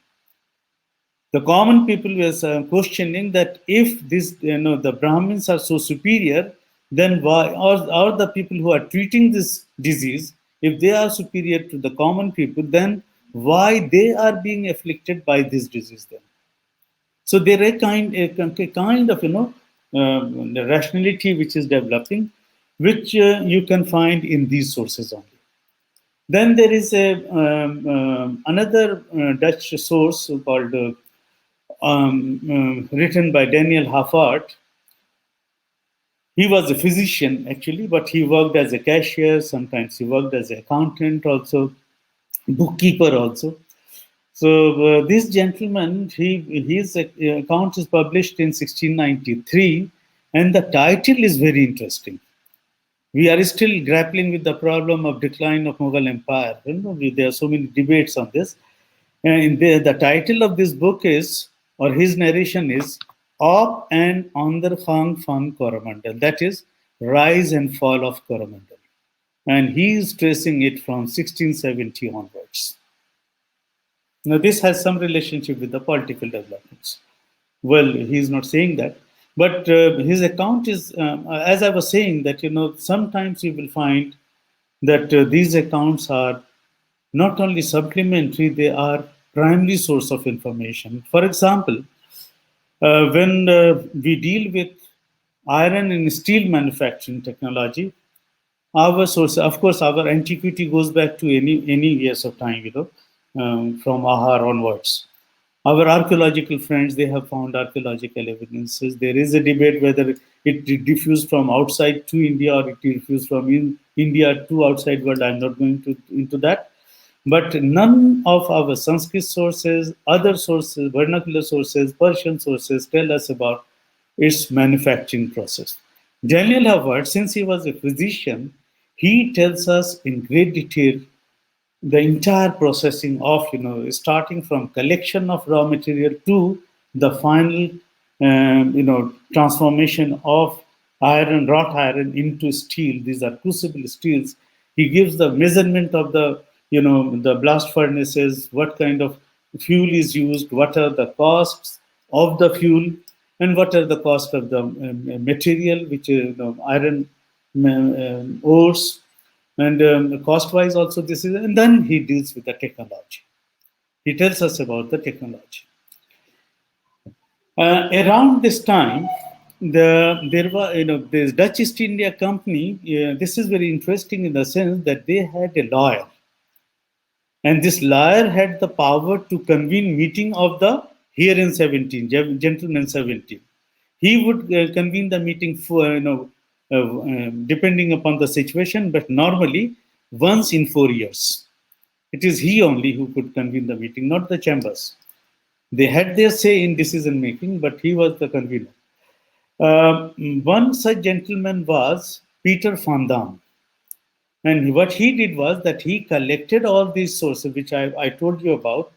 The common people were questioning that if this the Brahmins are so superior, then why, or the people who are treating this disease, if they are superior to the common people, then why they are being afflicted by this disease then? So there are kind of the rationality which is developing, which you can find in these sources only. Then there is a another Dutch source called written by Daniel Haffart. He was a physician actually, but he worked as a cashier. Sometimes he worked as an accountant, also bookkeeper also. So this gentleman, his account is published in 1693, and the title is very interesting. We are still grappling with the problem of decline of Mughal Empire. There are so many debates on this. And the title of this book is, or his narration is, Op and Ondergang van Coromandel. That is, Rise and Fall of Coromandel. And he is tracing it from 1670 onwards. Now, this has some relationship with the political developments. Well, he's not saying that, but his account is, as I was saying, that sometimes you will find that these accounts are not only supplementary; they are primary source of information. For example, when we deal with iron and steel manufacturing technology, our source, of course, our antiquity goes back to any years of time, from Ahar onwards. Our archaeological friends, they have found archaeological evidences. There is a debate whether it diffused from outside to India or it diffused from India to outside world. I'm not going into that. But none of our Sanskrit sources, other sources, vernacular sources, Persian sources tell us about its manufacturing process. Daniel Howard, since he was a physician, he tells us in great detail the entire processing of, starting from collection of raw material to the final, transformation of iron, wrought iron into steel. These are crucible steels. He gives the measurement of the blast furnaces, what kind of fuel is used, what are the costs of the fuel, and what are the cost of the material, which is iron ores. And cost-wise also this is, and then he deals with the technology. He tells us about the technology. Around this time, there was, this Dutch East India Company. This is very interesting in the sense that they had a lawyer, and this lawyer had the power to convene meeting of the herein 17 gentlemen 17. He would convene the meeting for depending upon the situation, but normally once in 4 years. It is he only who could convene the meeting, not the chambers. They had their say in decision making, but he was the convener. One such gentleman was Peter van Dam. And what he did was that he collected all these sources, which I told you about,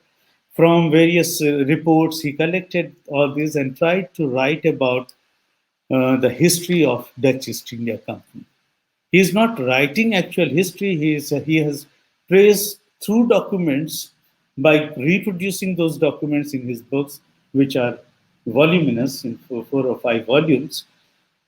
from various reports. He collected all these and tried to write about the history of Dutch East India Company. He is not writing actual history. He has traced through documents by reproducing those documents in his books, which are voluminous in 4 or 5 volumes,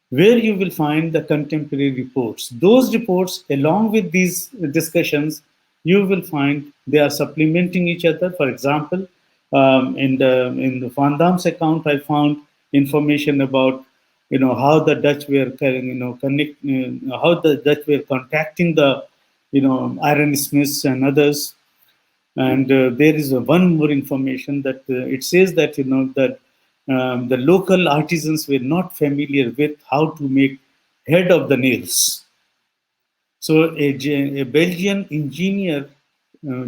where you will find the contemporary reports. Those reports, along with these discussions, you will find they are supplementing each other. For example, in the Van Dam's account, I found information about how the Dutch were how the Dutch were contacting the iron smiths and others. And there is one more information that it says that that the local artisans were not familiar with how to make head of the nails. So a Belgian engineer,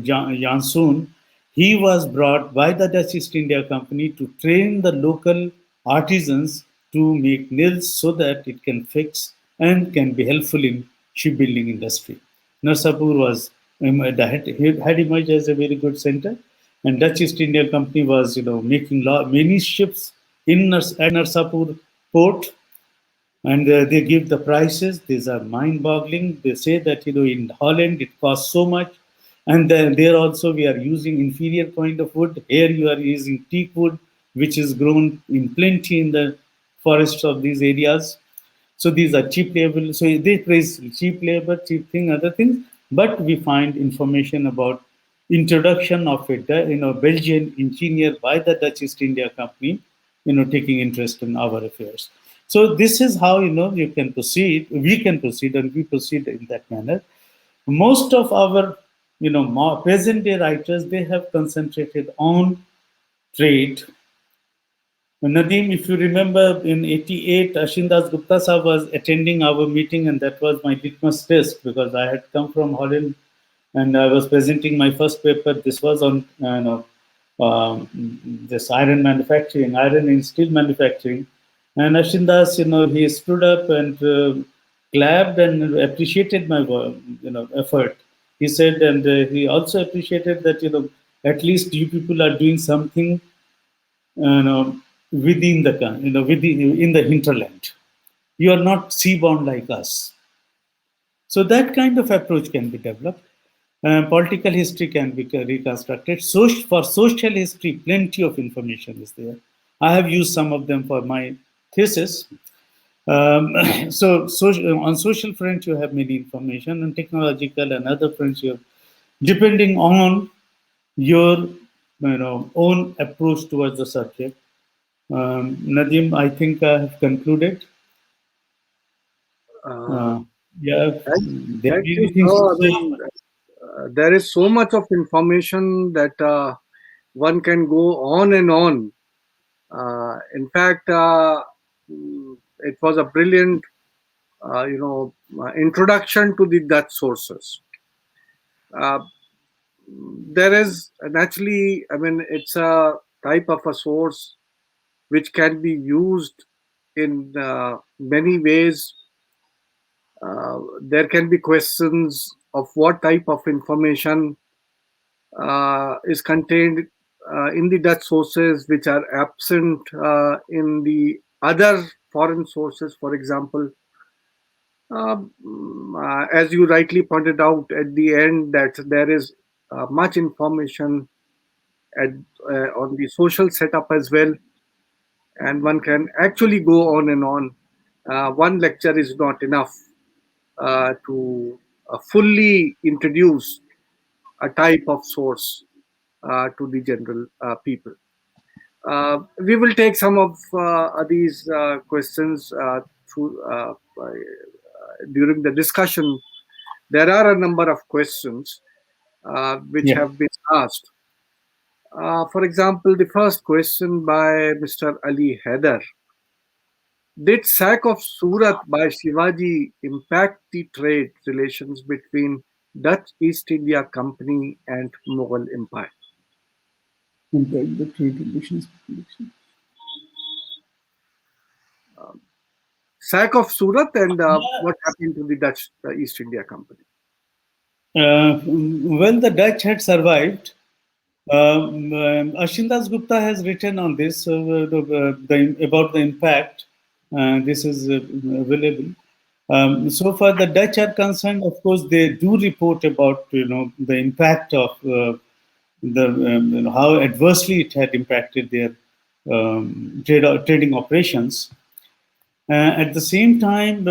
Janson, he was brought by the Dutch East India Company to train the local artisans to make nails so that it can fix and can be helpful in shipbuilding industry. Narsapur was had emerged as a very good center, and Dutch East India Company was making many ships in at Narsapur port, and they give the prices. These are mind-boggling. They say that in Holland it costs so much, and then there also we are using inferior kind of wood. Here you are using teak wood, which is grown in plenty in the forests of these areas. So these are cheap labor. So they praise cheap labor, cheap thing, other things. But we find information about introduction of a Belgian engineer by the Dutch East India Company, taking interest in our affairs. So this is how you can proceed. We can proceed, and we proceed in that manner. Most of our more present day writers, they have concentrated on trade. Nadeem, if you remember, in '88, Ashindas Gupta Sahab was attending our meeting, and that was my litmus test because I had come from Holland and I was presenting my first paper. This was on this iron manufacturing, iron and steel manufacturing. And Ashindas, he stood up and clapped and appreciated my effort. He said, and he also appreciated that at least you people are doing something within the within in the hinterland. You are not seabound like us. So that kind of approach can be developed. Political history can be reconstructed. So for social history, plenty of information is there. I have used some of them for my thesis. On social front, you have many information, and technological and other fronts you have, depending on your own approach towards the subject. Nadim, I think I have concluded. Uh, Uh, yeah, thank, there thank be you, anything sir. to I say? mean, there is so much of information that one can go on and on. In fact, it was a brilliant, introduction to the Dutch sources. Uh, there is naturally, I mean, it's a type of a source which can be used in many ways. There can be questions of what type of information is contained in the Dutch sources which are absent in the other foreign sources, for example. As you rightly pointed out at the end, that there is much information at, on the social setup as well, and one can actually go on and on. One lecture is not enough to fully introduce a type of source to the general people. We will take some of these questions through during the discussion. There are a number of questions which Yeah. have been asked. For example, the first question by Mr. Ali Haider. Did sack of Surat by Shivaji impact the trade relations between Dutch East India Company and Mughal Empire? Impact the trade relations. Sack of Surat and what happened to the Dutch East India Company? When the Dutch had survived, Ashindas Gupta has written on this about the impact. This is available. So far, the Dutch are concerned. Of course, they do report about the impact of how adversely it had impacted their trading operations. At the same time,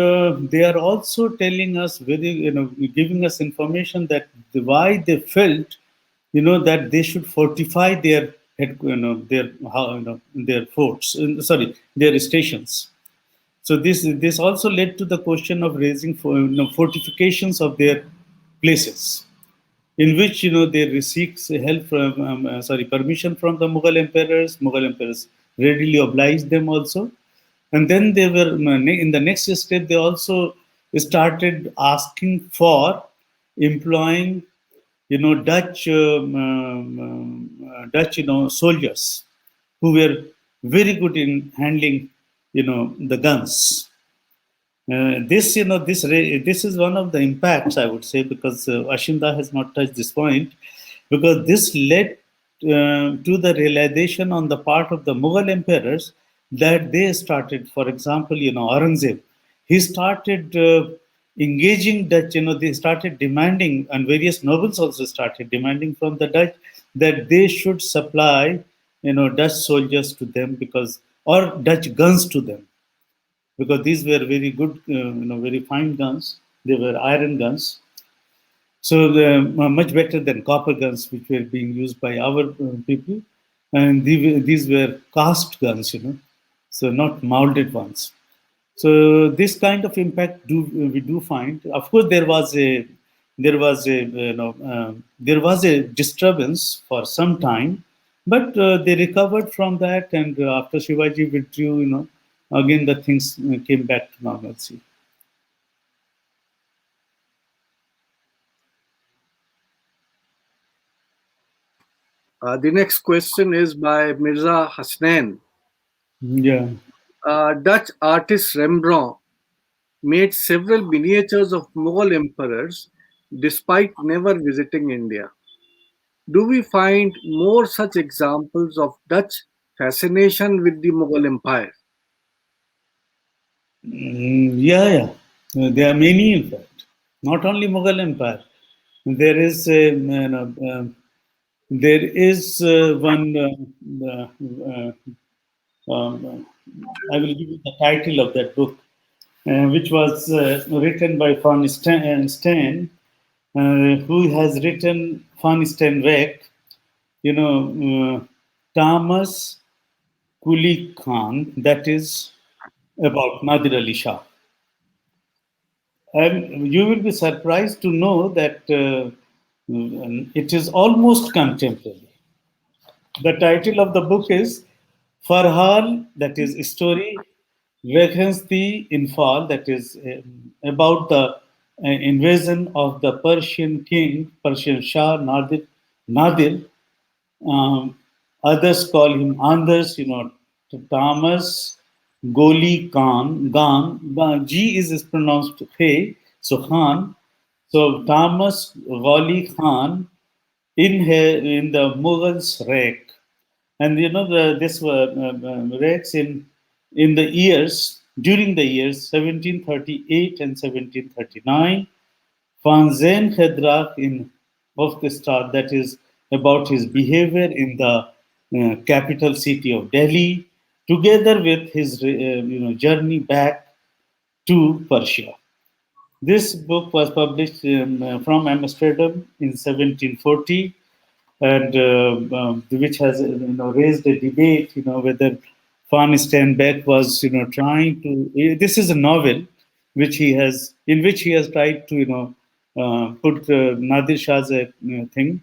they are also telling us giving us information that why they felt, that they should fortify their their forts, their stations. So this also led to the question of raising fortifications of their places, in which they seek help from permission from the Mughal emperors. Mughal emperors readily obliged them also, and then they were in the next step. They also started asking for employing Dutch soldiers who were very good in handling the guns. This is one of the impacts, I would say, because Ashinda has not touched this point, because this led to the realization on the part of the Mughal emperors that they started, for example, Aurangzeb, he started engaging Dutch. They started demanding, and various nobles also started demanding from the Dutch that they should supply, Dutch soldiers to them, because or Dutch guns to them, because these were very good, very fine guns. They were iron guns, so they're much better than copper guns, which were being used by our people. And these were cast guns, so not molded ones. So this kind of impact we do find. Of course, there was a disturbance for some time, but they recovered from that, and after Shivaji withdrew, again the things came back to normalcy. The next question is by Mirza Hasnain. Yeah. Dutch artist Rembrandt made several miniatures of Mughal emperors despite never visiting India. Do we find more such examples of Dutch fascination with the Mughal Empire? Yeah, yeah. There are many, in fact. Not only Mughal Empire. There is a, there is one. I will give you the title of that book, which was written by von Steen, who has written von Steenweg. Thomas Kuli Khan. That is about Nadir Ali Shah. And you will be surprised to know that it is almost contemporary. The title of the book is Farhal, that is story, Vacancy in Fall, that is about the invasion of the Persian king, Persian Shah Nadir. Um, Others call him Anders, Thomas Goli Khan. G is pronounced He, so Khan. So Thomas Goli Khan in the Mughals wreck, and this wrecks in the years during the years 1738 and 1739. Fanzen Khedrak in of the Star, that is about his behavior in the capital city of Delhi, together with his journey back to Persia. This book was published from Amsterdam in 1740, and which has raised a debate, whether Van Steenbeck was trying to. This is a novel in which he has tried to put Nadir Shah's thing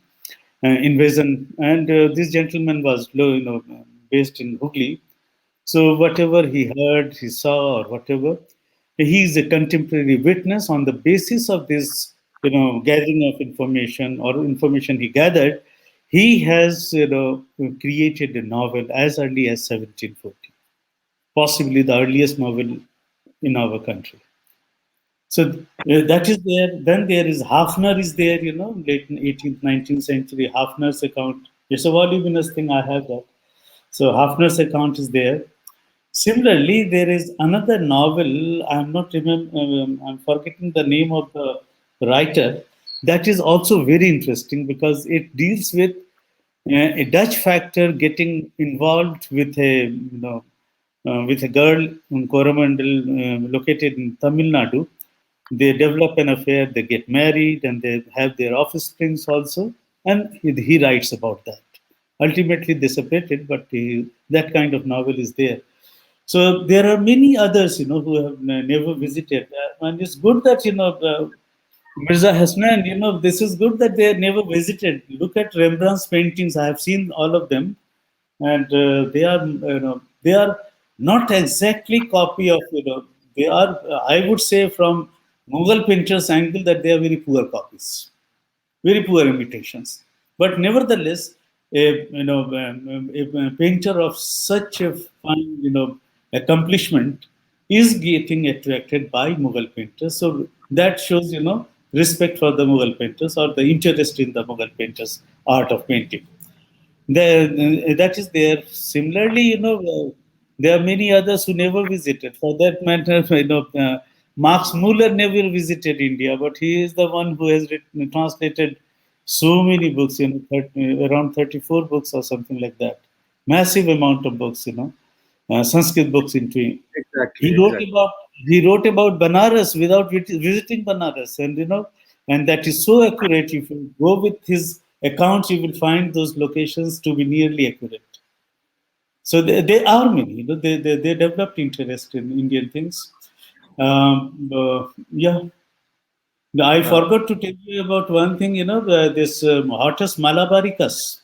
invasion, and this gentleman was based in Hooghly. So whatever he heard, he saw, or whatever, he is a contemporary witness. On the basis of this, gathering of information or information he gathered, he has, created a novel as early as 1740, possibly the earliest novel in our country. So that is there. Then there is Hafner is there, late 18th, 19th century. Hafner's account. It's a voluminous thing. I have that. So Hafner's account is there. Similarly, there is another novel. I'm not remember. I'm forgetting the name of the writer. That is also very interesting because it deals with a Dutch factor getting involved with a girl in Coromandel, located in Tamil Nadu. They develop an affair. They get married, and they have their offsprings also. And he writes about that. Ultimately, they separated, but that kind of novel is there. So there are many others, who have never visited, and it's good that Mirza Hasnan. This is good that they have never visited. Look at Rembrandt's paintings. I have seen all of them, and they are not exactly copy of They are, I would say, from Mughal painters' angle, that they are very poor copies, very poor imitations. But nevertheless, a painter of such a fine, accomplishment is getting attracted by Mughal painters. So that shows, respect for the Mughal painters, or the interest in the Mughal painters' art of painting. That is there. Similarly, there are many others who never visited. For that matter, Max Muller never visited India, but he is the one who has translated so many books, 30, around 34 books or something like that. Massive amount of books, Sanskrit books into. Exactly, He wrote exactly. about he wrote about Banaras without visiting Banaras, and and that is so accurate. If you go with his accounts, you will find those locations to be nearly accurate. So they are many. They developed interest in Indian things. Yeah, I Uh, forgot to tell you about one thing. This Hortus Malabaricus.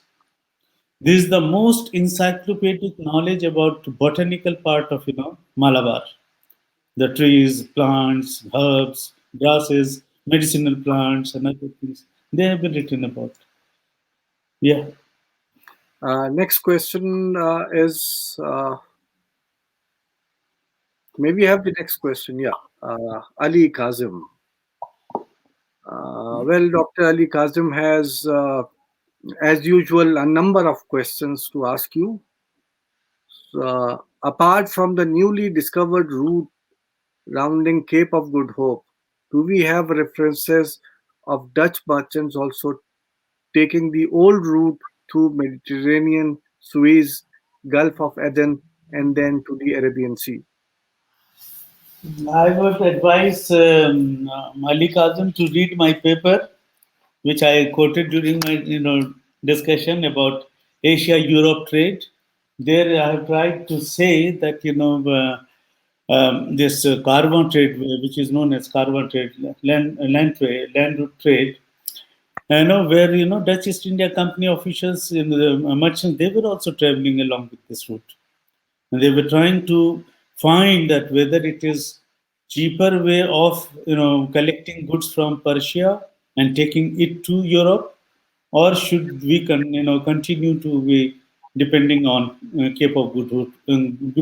This is the most encyclopedic knowledge about botanical part of Malabar. The trees, plants, herbs, grasses, medicinal plants, and other things. They have been written about. Yeah. Next question is maybe I have the next question. Yeah, Ali Kazim. Well, Dr. Ali Kazim has, as usual, a number of questions to ask you. Apart from the newly discovered route rounding Cape of Good Hope, do we have references of Dutch merchants also taking the old route through Mediterranean, Suez, Gulf of Aden, and then to the Arabian Sea? I would advise Malik Azam to read my paper, which I quoted during my discussion about Asia-Europe trade. There, I have tried to say that this caravan trade, which is known as caravan trade, land route trade, where Dutch East India Company officials, the merchants, they were also traveling along with this route. And they were trying to find that whether it is cheaper way of collecting goods from Persia and taking it to Europe, or should we continue to be depending on Cape of Good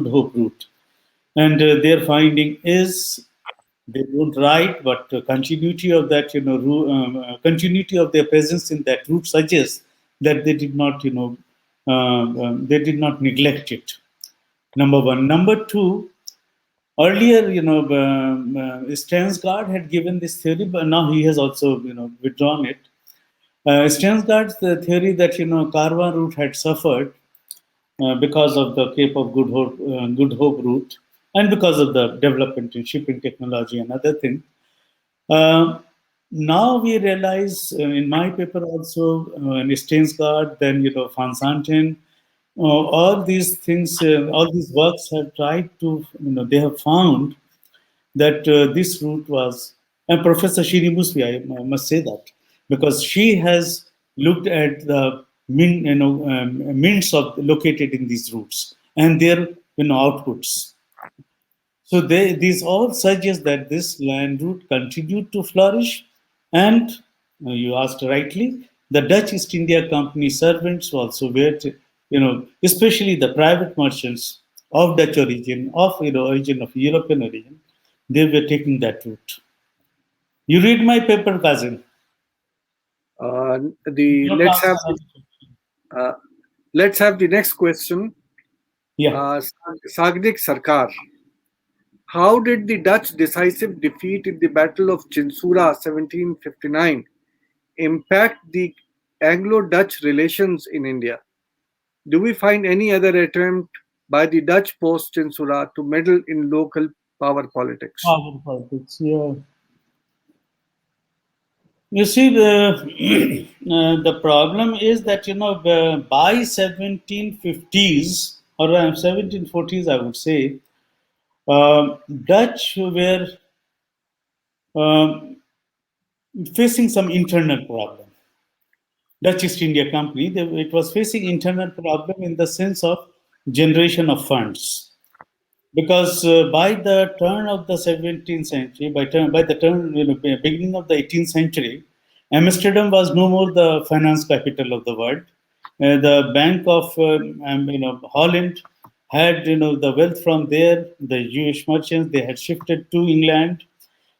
Hope route. And their finding is, they don't write, but continuity of that, continuity of their presence in that route suggests that they did not, they did not neglect it. Number one. Number two, earlier, Stensgaard had given this theory, but now he has also, withdrawn it. Stensgaard's the theory that, Karwan route had suffered because of the Cape of Good Hope route, and because of the development in shipping technology and other things. Uh, Now we realize in my paper also, in Stainsgard, then Van Santen, all these things, all these works have tried to, they have found that this route was, and Professor Shiri Musli, I must say that, because she has looked at the mints of located in these routes and their outputs. So these all suggest that this land route continued to flourish, and you asked rightly, the Dutch East India Company servants also were, especially the private merchants of Dutch origin, of origin of European origin, they were taking that route. You read my paper, cousin. The Don't ask another question. uh, let's have the next question. Yeah. Sagnik Sarkar. How did the Dutch decisive defeat in the Battle of Chinsura 1759 impact the Anglo-Dutch relations in India? Do we find any other attempt by the Dutch post Chinsura to meddle in local power politics? Power politics. Yeah. You see, the the problem is that by 1750s or 1740s, I would say, Dutch were um, facing some internal problem. Dutch East India Company, it was facing internal problem in the sense of generation of funds. Because by the turn of the 17th century, by the turn, beginning of the 18th century, Amsterdam was no more the finance capital of the world. The Bank of Holland had the wealth from there. The Jewish merchants, they had shifted to England,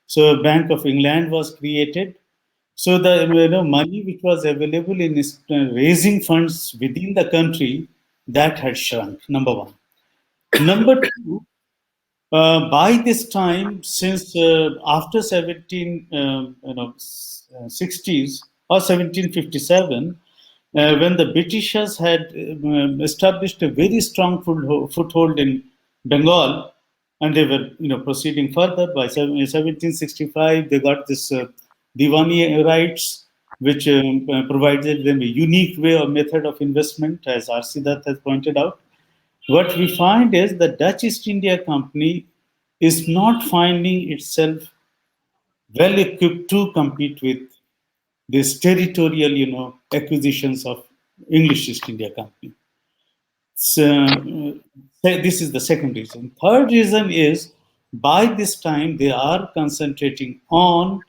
so Bank of England was created. So the money which was available in raising funds within the country, that had shrunk. Number one. Number two, by this time, since after 60s or 1757, when the Britishers had established a very strong foothold in Bengal, and they were proceeding further. By 1765, they got this Diwani rights, which provided them a unique way or method of investment, as R. Siddharth has pointed out. What we find is the Dutch East India Company is not finding itself well equipped to compete with these territorial, acquisitions of English East India Company. So, this is the second reason. Third reason is by this time they are concentrating on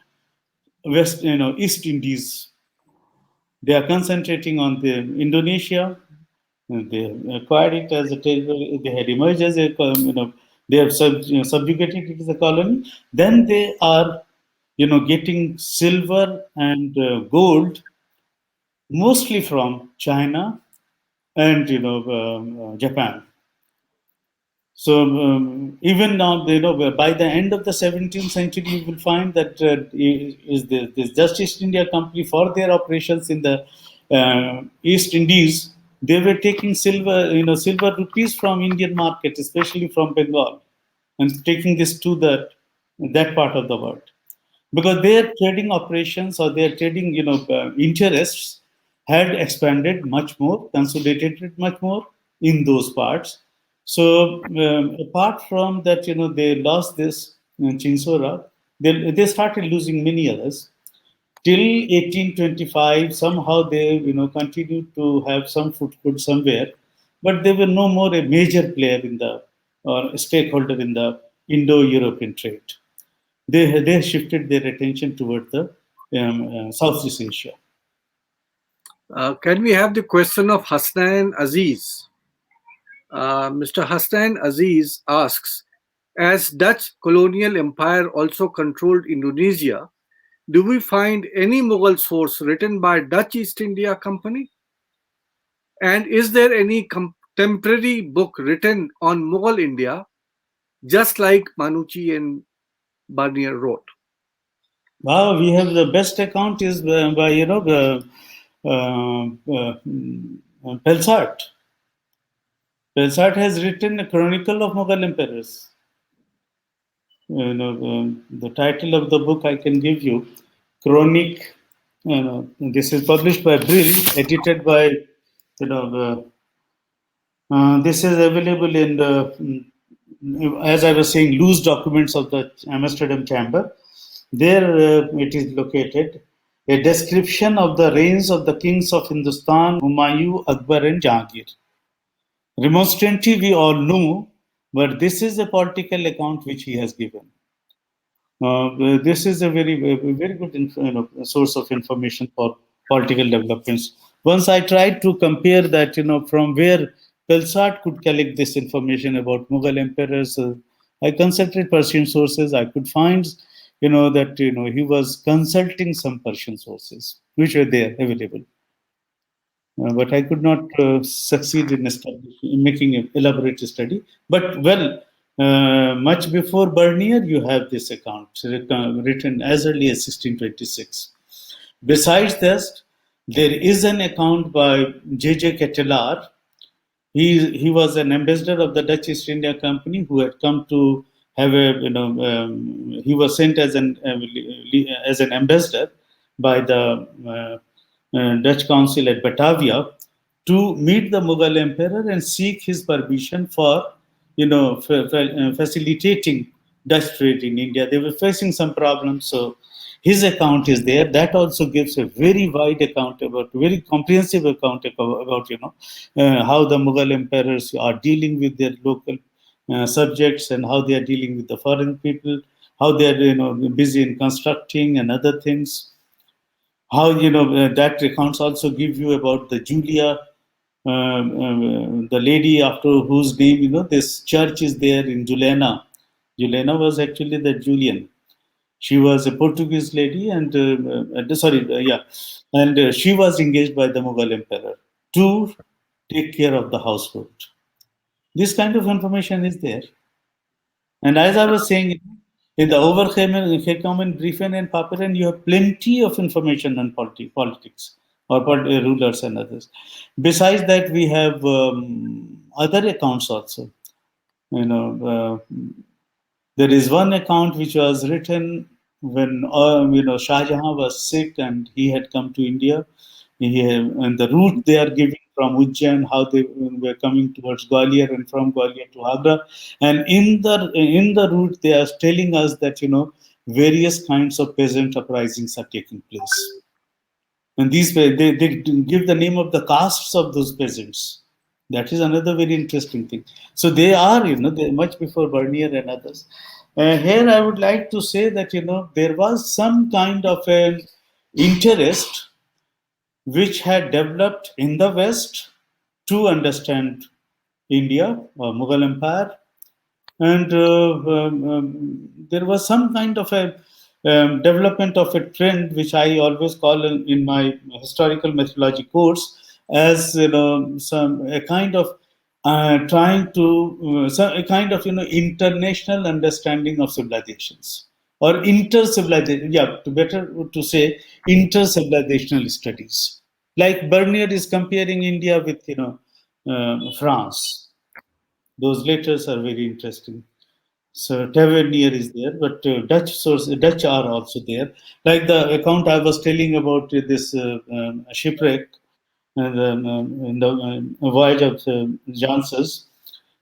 East Indies. They are concentrating on the Indonesia. They acquired it as a territory. They had emerged as a, they have subjugated it as a colony. Then they are, getting silver and gold mostly from China and Japan. So even now, by the end of the 17th century, you will find that is the Just East India Company for their operations in the East Indies, they were taking silver rupees from Indian market, especially from Bengal, and taking this to that part of the world, because their trading operations or their trading interests had expanded much more, consolidated much more in those parts. So apart from that, they lost this Chinsora. They started losing many others till 1825. Somehow they continued to have some foothold somewhere, but they were no more a major player in the or a stakeholder in the Indo-European trade. They shifted their attention toward the Southeast Asia. Can we have the question of Hasnain Aziz? Mr. Hasnain Aziz asks, as Dutch colonial empire also controlled Indonesia, do we find any Mughal source written by Dutch East India Company? And is there any contemporary book written on Mughal India, just like Manucci and Barnier wrote? Wow, we have the best account is by the Pelsart. Pelsart has written a chronicle of Mughal emperors. The title of the book I can give you, Chronic. This is published by Brill, edited by, this is available in the, as I was saying, loose documents of the Amsterdam Chamber. There it is located. A description of the reigns of the kings of Hindustan, Humayun, Akbar, and Jahangir. Remonstrantly, we all know, but this is a political account which he has given. This is a very good source of information for political developments. Once I tried to compare that, from where Pelsart could collect this information about Mughal emperors. I consulted Persian sources. I could find, that he was consulting some Persian sources which were there available. But I could not succeed in making an elaborate study. But well, much before Bernier, you have this account written as early as 1626. Besides this, there is an account by J.J. Ketelaar. He was an ambassador of the Dutch East India Company who had come to have he was sent as an ambassador by the Dutch Council at Batavia to meet the Mughal emperor and seek his permission for, facilitating Dutch trade in India. They were facing some problems, so his account is there. That also gives a very wide account about, very comprehensive account about, how the Mughal emperors are dealing with their local subjects and how they are dealing with the foreign people, how they are, busy in constructing and other things. How that accounts also give you about the Julia, the lady after whose name this church is there in Juliana. Juliana was actually the Julian. She was a Portuguese lady, and she was engaged by the Mughal emperor to take care of the household. This kind of information is there. And as I was saying, in the Overgekomen Briefen and Papieren, you have plenty of information on politics or rulers and others. Besides that, we have other accounts also. There is one account which was written when Shah Jahan was sick and he had come to India. And the route they are giving from Ujjain, how they were coming towards Gwalior and from Gwalior to Agra. And in the route, they are telling us that various kinds of peasant uprisings are taking place. And they give the name of the castes of those peasants. That is another very interesting thing. So they are, they're much before Bernier and others. Here I would like to say that, there was some kind of an interest which had developed in the West to understand India or Mughal Empire. And there was some kind of a development of a trend, which I always call in my historical methodology course as a kind of trying to a kind of international understanding of civilizations or inter-civilization. Yeah, better to say inter-civilizational studies. Like Bernier is comparing India with France. Those letters are very interesting. So Tavernier is there, but Dutch are also there. Like the account I was telling about this shipwreck in the voyage of Janssens,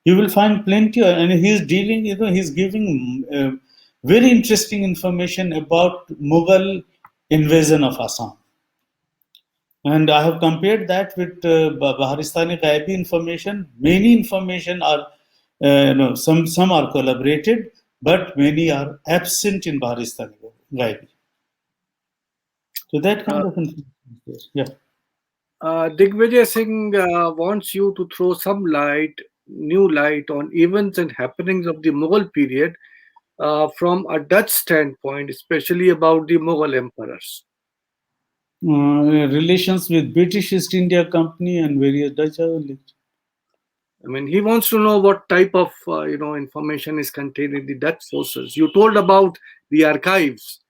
you will find plenty, and he's dealing. He's giving very interesting information about Mughal invasion of Assam. And I have compared that with Baharistani Ghaibi information. Many information are, some are collaborated, but many are absent in Baharistani Ghaibi. So that kind of information is there. Yeah. Digvijay Singh wants you to throw some new light on events and happenings of the Mughal period from a Dutch standpoint, especially about the Mughal emperors. Relations with British East India Company and various Dutch. I mean, he wants to know what type of information is contained in the Dutch sources. You told about the archives,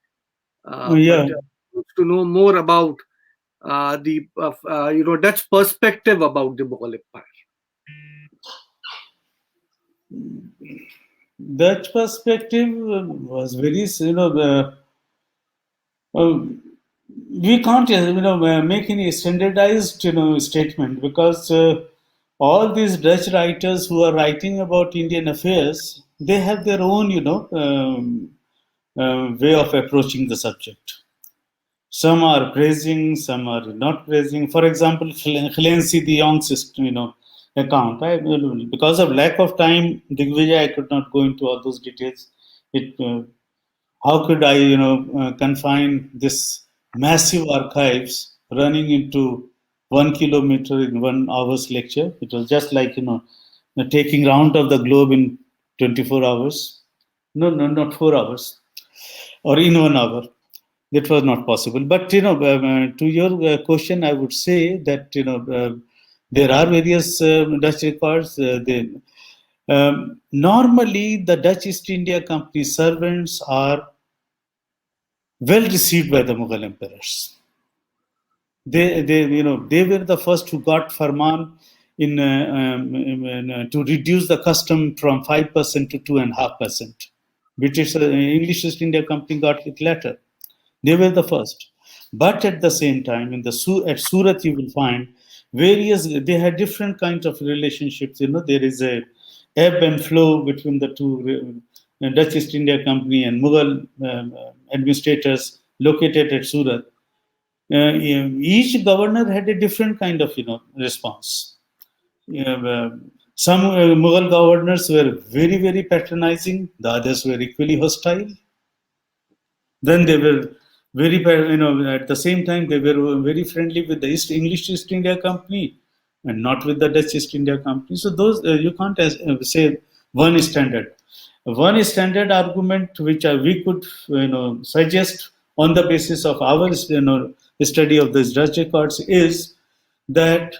Yeah. but he wants to know more about the Dutch perspective about the Mughal Empire. Dutch perspective was very, we can't, make any standardized, statement, because all these Dutch writers who are writing about Indian affairs, they have their own, way of approaching the subject. Some are praising, some are not praising. For example, Clancy de Jong's, account. Because of lack of time, Digvijay, I could not go into all those details. It How could I, confine this massive archives running into 1 kilometer in 1 hour's lecture? It was just like, taking round of the globe in 24 hours. No, no, not 4 hours, or in 1 hour. That was not possible. But, to your question, I would say that, there are various Dutch records. Normally, the Dutch East India Company servants are well received by the Mughal emperors. They were the first who got Farman to reduce the custom from 5% to 2.5%. British English East India Company got it later. They were the first. But at the same time, at Surat, you will find they had different kinds of relationships. There is a ebb and flow between the two, Dutch East India Company and Mughal administrators located at Surat. Each governor had a different kind of, response. Some Mughal governors were very, very patronizing. The others were equally hostile. Then they were at the same time, they were very friendly with the English East India Company and not with the Dutch East India Company. So those, you can't say one standard. One standard argument which we could, suggest on the basis of our, study of these Dutch records is that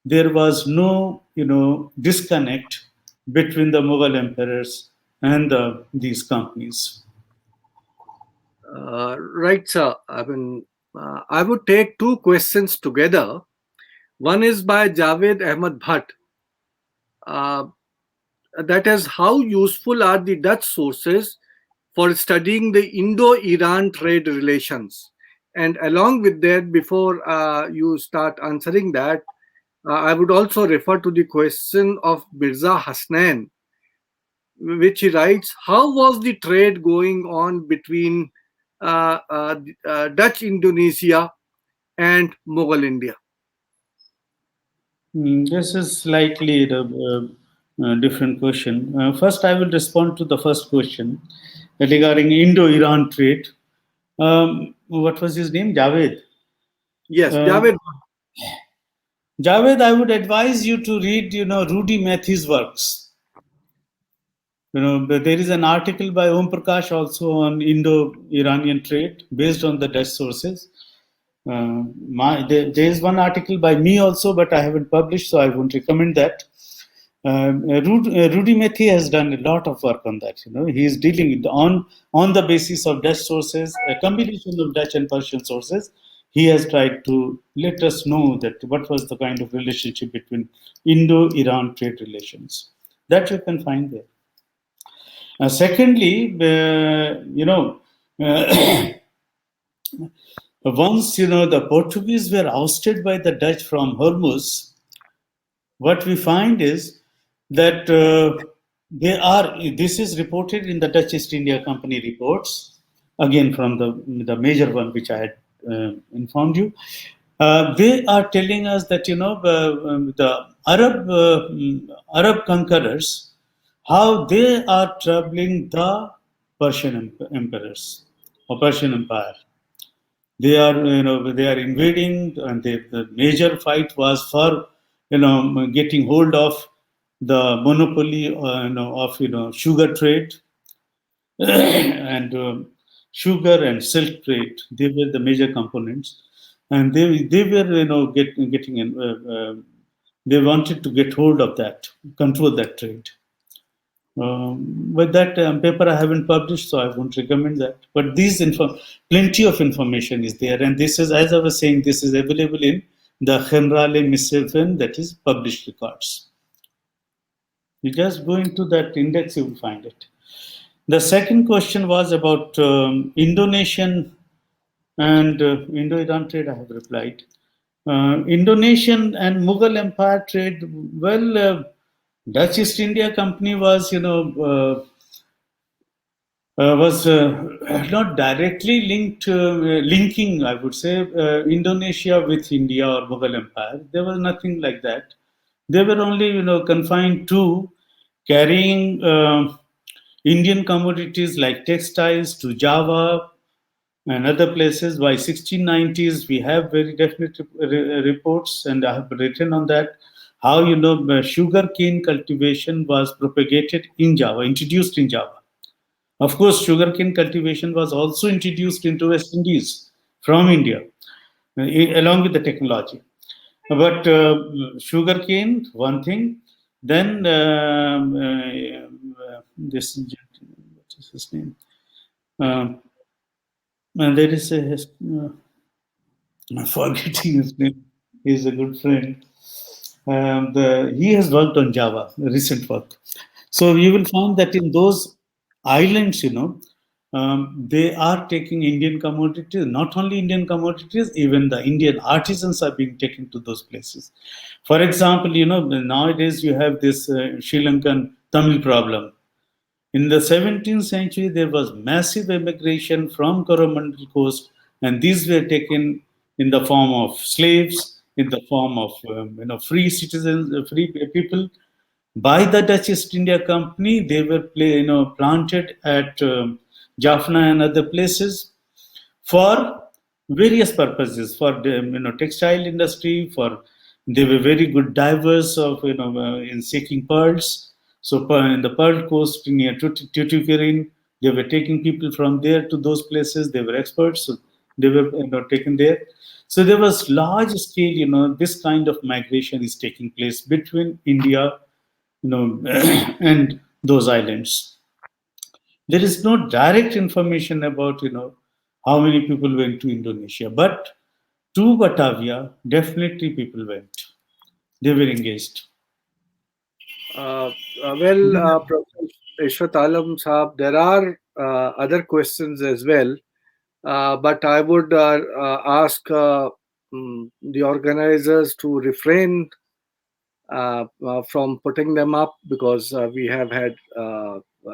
there was no, disconnect between the Mughal emperors and these companies. Right, sir. I would take two questions together. One is by Javed Ahmad Bhatt. That is, how useful are the Dutch sources for studying the Indo-Iran trade relations? And along with that, before you start answering that, I would also refer to the question of Mirza Hasnain, which he writes, how was the trade going on between Dutch Indonesia and Mughal India? This is slightly different question. First, I will respond to the first question regarding Indo-Iran trade. What was his name? Javed. Yes, Uh, Javed. Javed, I would advise you to read, Rudy Matthew's works. There is an article by Om Prakash also on Indo-Iranian trade based on the Dutch sources. There is one article by me also, but I haven't published, so I won't recommend that. Rudy Methi has done a lot of work on that. He is dealing on the basis of Dutch sources, a combination of Dutch and Persian sources. He has tried to let us know that what was the kind of relationship between Indo-Iran trade relations. That you can find there. Secondly, once the Portuguese were ousted by the Dutch from Hormuz, what we find is that this is reported in the Dutch East India Company reports, again from the major one which I had informed you. They are telling us that the Arab conquerors, how they are troubling the Persian emperors or Persian Empire. They are invading, and the major fight was for getting hold of the monopoly of sugar trade and sugar and silk trade. They were the major components, and they were getting in. They wanted to get hold of that, control that trade. But that paper I haven't published, so I won't recommend that. But plenty of information is there, and this is, as I was saying, this is available in the Generale Missiven, that is published records. You just go into that index, you will find it. The second question was about Indonesian and Indo-Iran trade. I have replied. Indonesian and Mughal Empire trade. Well, Dutch East India Company was, was not directly linking, I would say, Indonesia with India or Mughal Empire. There was nothing like that. They were only, confined to carrying Indian commodities like textiles to Java and other places. By 1690s, we have very definite reports, and I have written on that how sugar cane cultivation was propagated in Java, introduced in Java. Of course, sugarcane cultivation was also introduced into West Indies from India, along with the technology. But sugarcane, one thing. Then this gentleman, what is his name? Um, and there is a I'm forgetting his name. He's a good friend. He has worked on Java, recent work. So you will find that in those islands, they are taking Indian commodities, not only Indian commodities, even the Indian artisans are being taken to those places. For example, nowadays you have this Sri Lankan Tamil problem. In the 17th century, there was massive immigration from Coromandel coast, and these were taken in the form of slaves, in the form of free citizens, free people by the Dutch East India Company. They were planted at Jaffna and other places for various purposes, for the textile industry. For they were very good divers of in seeking pearls. So in the Pearl Coast near Tuticorin, they were taking people from there to those places. They were experts, so they were taken there. So there was large scale, this kind of migration is taking place between India, and those islands. There is no direct information about how many people went to Indonesia, but to Batavia, definitely people went. They were engaged. Uh, Professor Ishrat Alam Saab, there are other questions as well, but I would ask the organizers to refrain from putting them up because we have had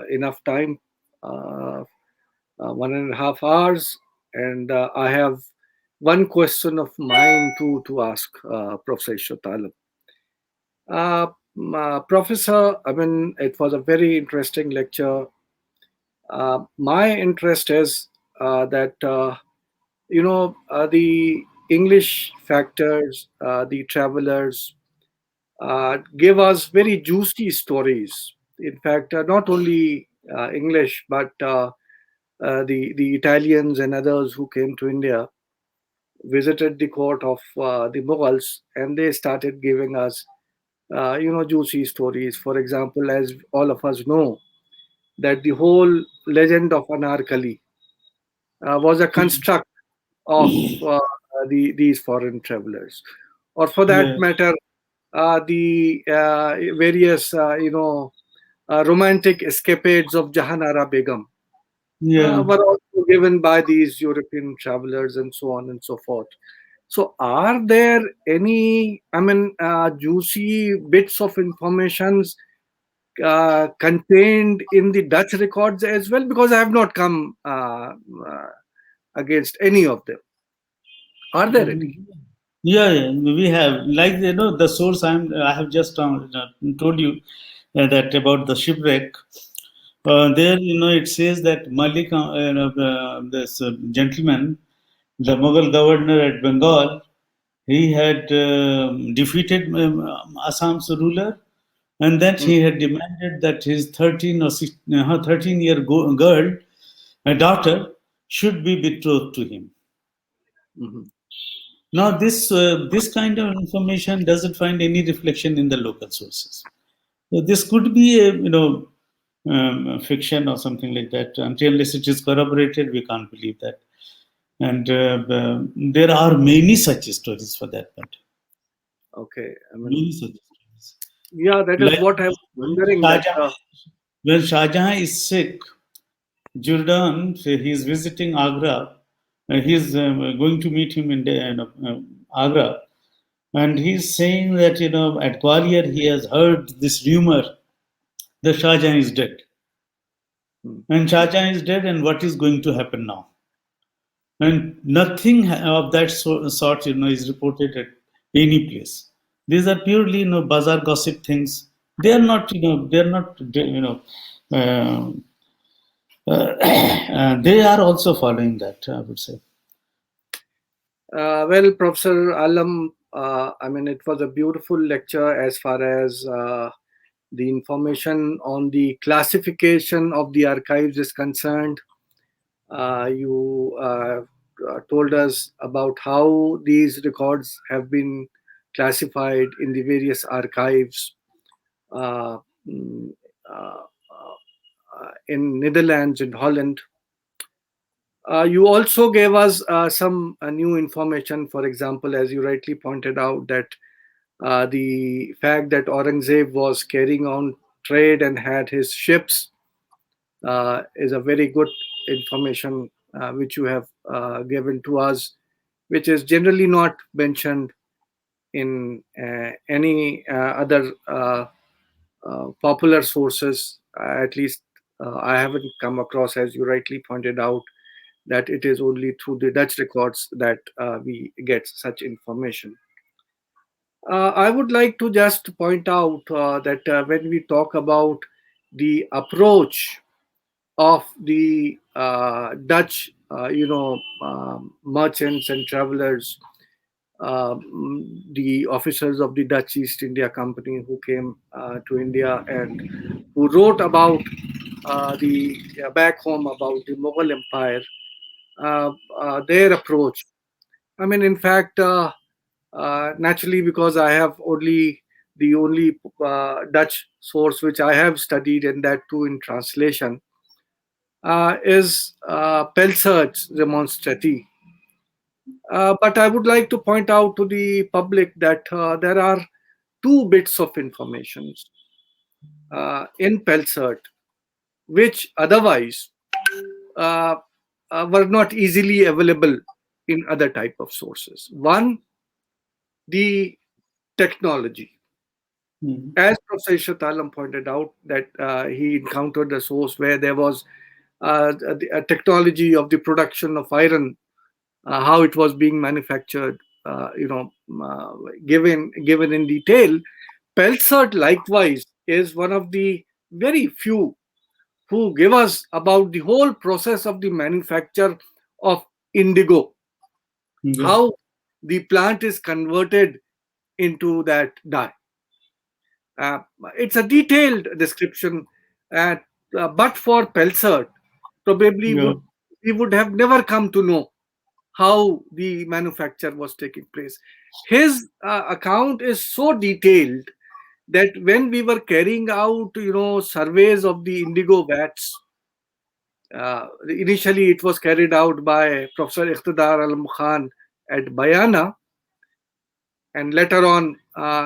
enough time, 1.5 hours, and I have one question of mine to ask Professor Ishrat Alam. Professor, I mean, it was a very interesting lecture. My interest is that, the English factors, the travelers, give us very juicy stories. In fact, not only English, but the Italians and others who came to India visited the court of the Mughals, and they started giving us juicy stories. For example, as all of us know, that the whole legend of Anarkali was a construct of these foreign travelers, or for that Yeah, matter, the various romantic escapades of Jahanara Begum yeah. were also given by these European travelers, and so on and so forth. So, are there any, I mean, juicy bits of informations contained in the Dutch records as well? Because I have not come against any of them. Are there any? Yeah, yeah, we have like the source I have just told you that about the shipwreck. There, it says that Malik, this gentleman, the Mughal governor at Bengal, he had defeated Assam's ruler, and that Mm, he had demanded that his 13-year girl, a daughter, should be betrothed to him. mhm. Now, this kind of information doesn't find any reflection in the local sources. So this could be a fiction or something like that. Until it is corroborated, we can't believe that. And there are many such stories for that matter. Okay, I mean, Many such stories. Yeah, that is Like what I was wondering. That Shah when Shah Jahan is sick, Jordan, he is visiting Agra. He is going to meet him in Agra, and he's saying that at Gwalior he has heard this rumor that Shah Jahan is dead, Hmm. and Shah Jahan is dead, and what is going to happen now? And nothing of that sort is reported at any place. These are purely bazaar gossip things. They are not they are not uh, they are also following that, I would say. Well, Professor Alam, I mean, it was a beautiful lecture as far as the information on the classification of the archives is concerned. You told us about how these records have been classified in the various archives uh, mm, uh, in Netherlands and Holland. You also gave us some new information. For example, as you rightly pointed out, that the fact that Aurangzeb was carrying on trade and had his ships is a very good information which you have given to us, which is generally not mentioned in any other popular sources. At least I haven't come across, as you rightly pointed out, that it is only through the Dutch records that we get such information. I would like to just point out that when we talk about the approach of the Dutch, merchants and travelers, the officers of the Dutch East India Company who came to India and who wrote about the back home about the Mughal Empire, their approach. I mean, in fact, naturally, because I have only Dutch source which I have studied, and that too in translation, is Pelsert's Remonstrati. But I would like to point out to the public that there are two bits of information in Pelsert which otherwise uh, were not easily available in other type of sources. One, the technology. Mhm. As Professor Ishrat Alam pointed out, that he encountered a source where there was a technology of the production of iron, how it was being manufactured, given in detail. Pelsert likewise is one of the very few who give us about the whole process of the manufacture of indigo, Yeah. how the plant is converted into that dye. Uh, it's a detailed description, uh, but for Pelsert, probably Yeah. we would have never come to know how the manufacture was taking place. His account is so detailed that when we were carrying out, surveys of the indigo vats, initially it was carried out by Professor Iqtidar Alam Khan at Bayana, and later on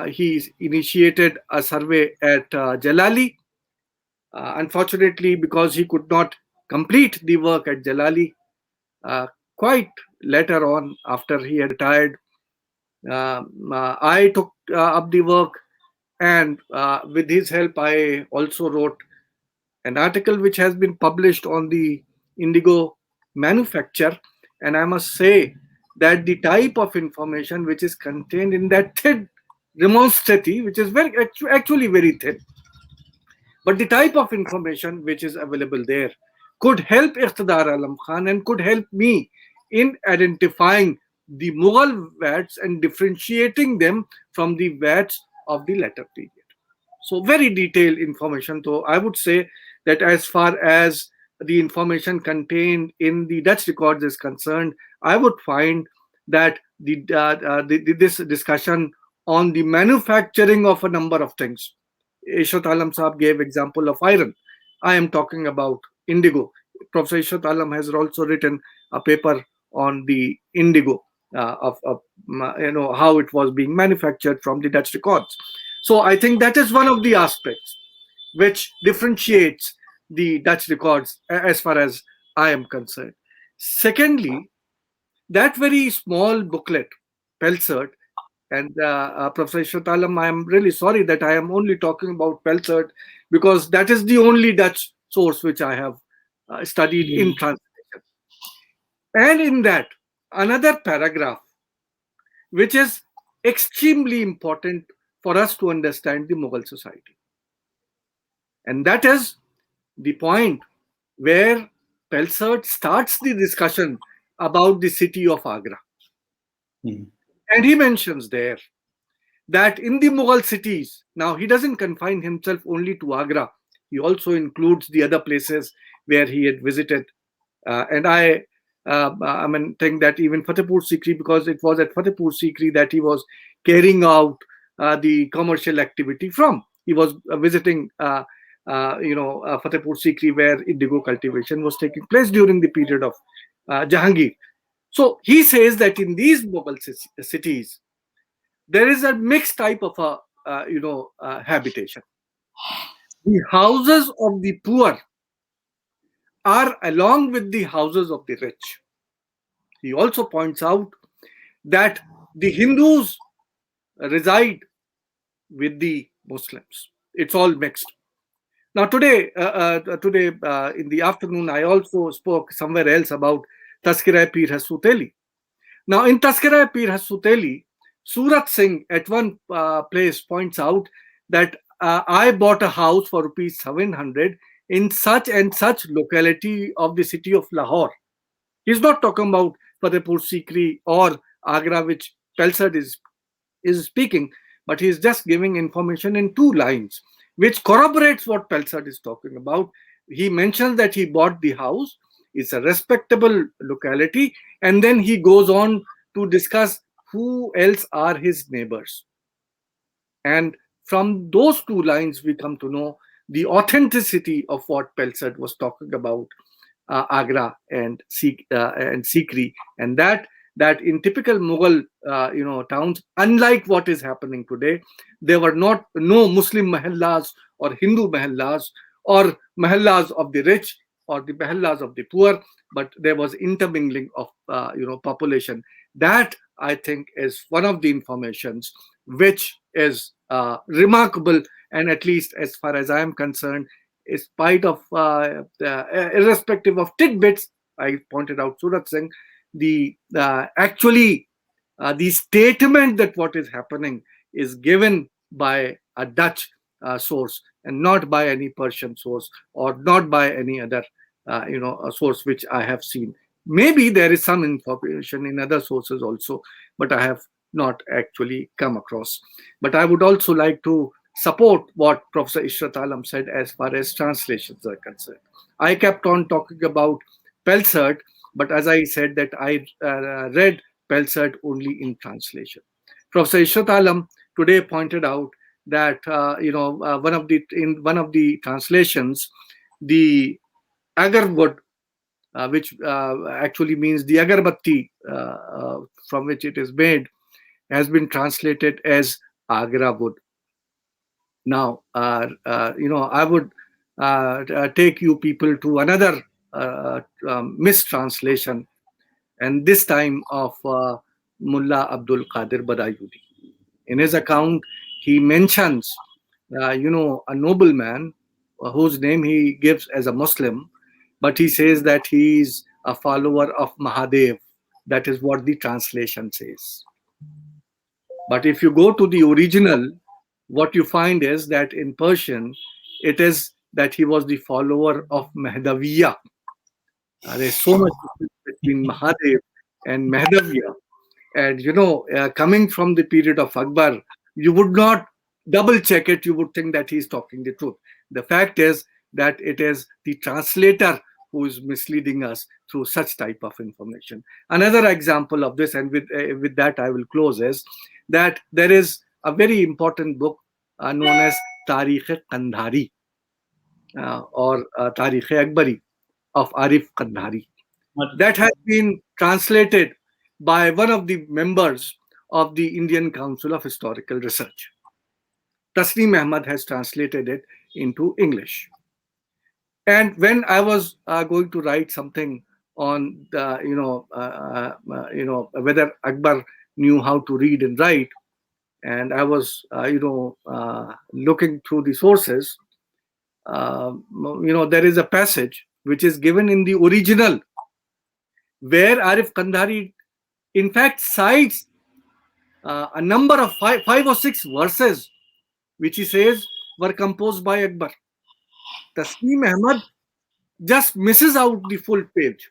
he initiated a survey at Jalali. Unfortunately, because he could not complete the work at Jalali, uh, quite later on, after he had retired, I took up the work, and with his help, I also wrote an article which has been published on the indigo manufacture. And I must say that the type of information which is contained in that thin remonstrati, which is actually very thin, but the type of information which is available there could help Iqtidar Alam Khan and could help me in identifying the Mughal vats and differentiating them from the vats of the later period. So, very detailed information. So, I would say that as far as the information contained in the Dutch records is concerned, I would find that this discussion on the manufacturing of a number of things. Ishrat Alam Saab gave example of iron. I am talking about indigo. Professor Ishrat Alam has also written a paper on the indigo, of how it was being manufactured from the Dutch records. So I think that is one of the aspects which differentiates the Dutch records as far as I am concerned. Secondly, that very small booklet, Pelsert, and Professor Ishrat, I am really sorry that I am only talking about Pelsert because that is the only Dutch source which I have studied in Mm. translation. And in that, another paragraph which is extremely important for us to understand the Mughal society. And that is the point where Pelsert starts the discussion about the city of Agra. Mm. And he mentions there that in the Mughal cities, now he doesn't confine himself only to Agra, he also includes the other places where he had visited. And I think that even Fatehpur Sikri, because it was at Fatehpur Sikri that he was carrying out the commercial activity from. He was visiting, Fatehpur Sikri, where indigo cultivation was taking place during the period of Jahangir. So he says that in these Mughal cities, there is a mixed type of a habitation. The houses of the poor are along with the houses of the rich. He also points out that the Hindus reside with the Muslims. It's all mixed. Now today in the afternoon, I also spoke somewhere else about Tazkira Pir Hasuteli. Now in Tazkira Pir Hasuteli, Surat Singh at one place points out that I bought a house for rupees 700 in such and such locality of the city of Lahore. He's not talking about Fatehpur Sikri or Agra, which Pelsad is speaking, but he's just giving information in two lines, which corroborates what Pelsad is talking about. He mentions that he bought the house, it's a respectable locality, and then he goes on to discuss who else are his neighbors. And from those two lines, we come to know the authenticity of what Pelsad was talking about, Agra and Sikri, and that in typical Mughal towns, unlike what is happening today, there were no Muslim mahallas or Hindu mahallas or mahallas of the rich or the mahallas of the poor, but there was intermingling of population. That I think is one of the informations which is remarkable, and at least as far as I am concerned, in spite of irrespective of tidbits, I pointed out Surat Singh, the actually the statement that what is happening is given by a Dutch source and not by any Persian source or not by any other a source which I have seen. Maybe there is some information in other sources also, but I have not actually come across. But I would also like to support what Professor Ishrat Alam said as far as translations are concerned. I kept on talking about Pelsert, but as I said that I read Pelsert only in translation. Professor Ishrat Alam today pointed out that one of the translations, the agarwood, which actually means the agarbatti from which it is made, has been translated as Agra wood. Now, I would take you people to another mistranslation, and this time of Mullah Abdul Qadir Badayudi. In his account, he mentions, a nobleman whose name he gives as a Muslim, but he says that he is a follower of Mahadev. That is what the translation says. But if you go to the original, what you find is that in Persian, it is that he was the follower of Mahdaviya. There's so much difference between Mahadev and Mahdaviya. And coming from the period of Akbar, you would not double check it, you would think that he's talking the truth. The fact is that it is the translator who is misleading us through such type of information. Another example of this, and with that I will close, is that there is a very important book known as Tarikh Kandhari or Tarikh Akbari of Arif Kandhari, But that has been translated by one of the members of the Indian Council of Historical Research. Tasneem Ahmad has translated it into English. And when I was going to write something on the, whether Akbar knew how to read and write, and I was, looking through the sources, there is a passage which is given in the original where Arif Kandhari, in fact, cites a number of five or six verses which he says were composed by Akbar. Tasneem Ahmad just misses out the full page.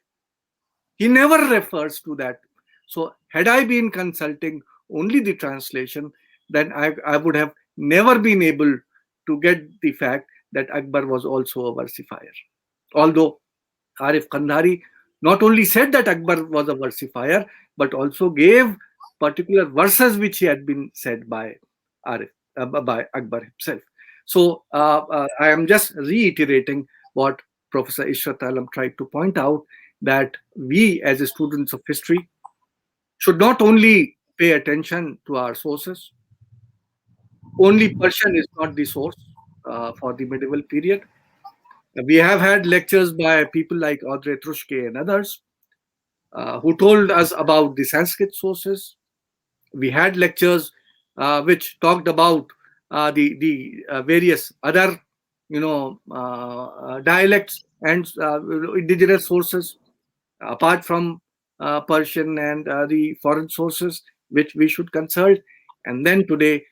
He never refers to that. So, had I been consulting only the translation, then I would have never been able to get the fact that Akbar was also a versifier. Although Arif Kandhari not only said that Akbar was a versifier, but also gave particular verses which he had been said by by Akbar himself. So I am just reiterating what Professor Ishrat Alam tried to point out, that we as students of history should not only pay attention to our sources. Only Persian is not the source for the medieval period. We have had lectures by people like Audrey Truschke and others who told us about the Sanskrit sources. We had lectures which talked about the various other, dialects and indigenous sources apart from Persian and the foreign sources which we should consult. And then today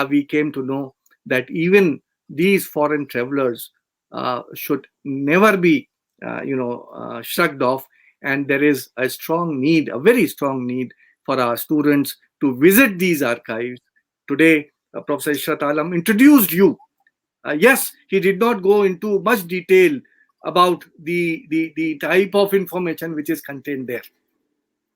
we came to know that even these foreign travelers should never be, shrugged off. And there is a strong need, a very strong need for our students to visit these archives. Today, Professor Ishrat Alam introduced you. Yes, he did not go into much detail about the type of information which is contained there.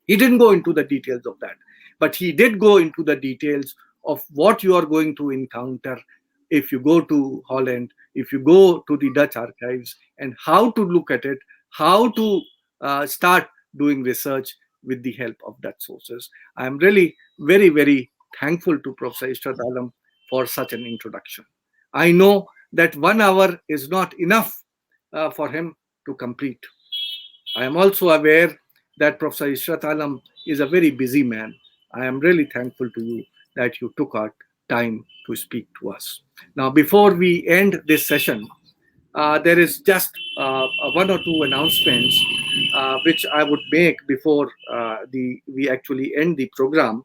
He didn't go into the details of that, but he did go into the details of what you are going to encounter if you go to Holland, if you go to the Dutch archives, and how to look at it, how to start doing research with the help of Dutch sources. I am really very, very thankful to Professor Ishrat Alam for such an introduction. I know that 1 hour is not enough for him to complete. I am also aware that Professor Ishrat Alam is a very busy man. I am really thankful to you that you took out time to speak to us. Now, before we end this session, there is just one or two announcements which I would make before we actually end the program.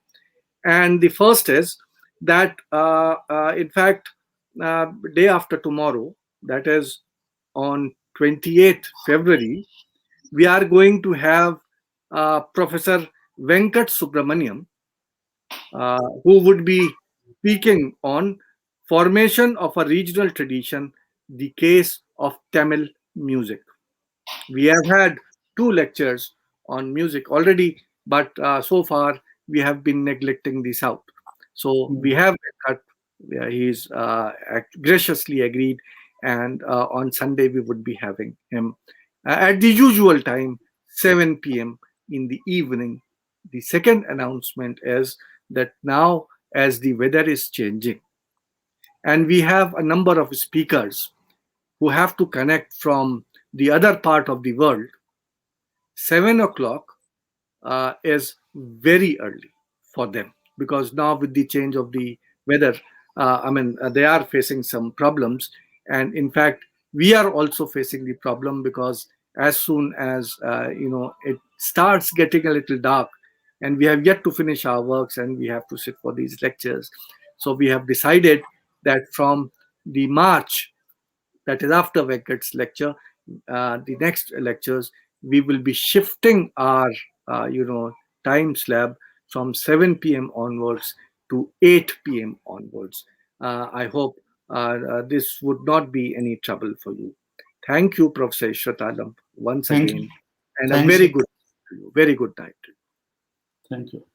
And the first is that, in fact, day after tomorrow, that is on 28th February, we are going to have Professor Venkat Subramaniam, who would be speaking on formation of a regional tradition, the case of Tamil music. We have had 2 lectures on music already, but so far we have been neglecting the South. So we have cut. He's graciously agreed, and on Sunday we would be having him at the usual time, 7 p.m. in the evening. The second announcement is that now, as the weather is changing, and we have a number of speakers who have to connect from the other part of the world, 7 o'clock is very early for them, because now with the change of the weather, they are facing some problems. And in fact, we are also facing the problem, because as soon as it starts getting a little dark, and we have yet to finish our works and we have to sit for these lectures, so we have decided that from the March, that is after Venkat's lecture, the next lectures, we will be shifting our, time slab from 7 p.m. onwards to 8 p.m. onwards. I hope this would not be any trouble for you. Thank you, Professor Ishrat Alam, once Thank again, you. and a Thanks. very good night to you. Very good night to you. Thank you.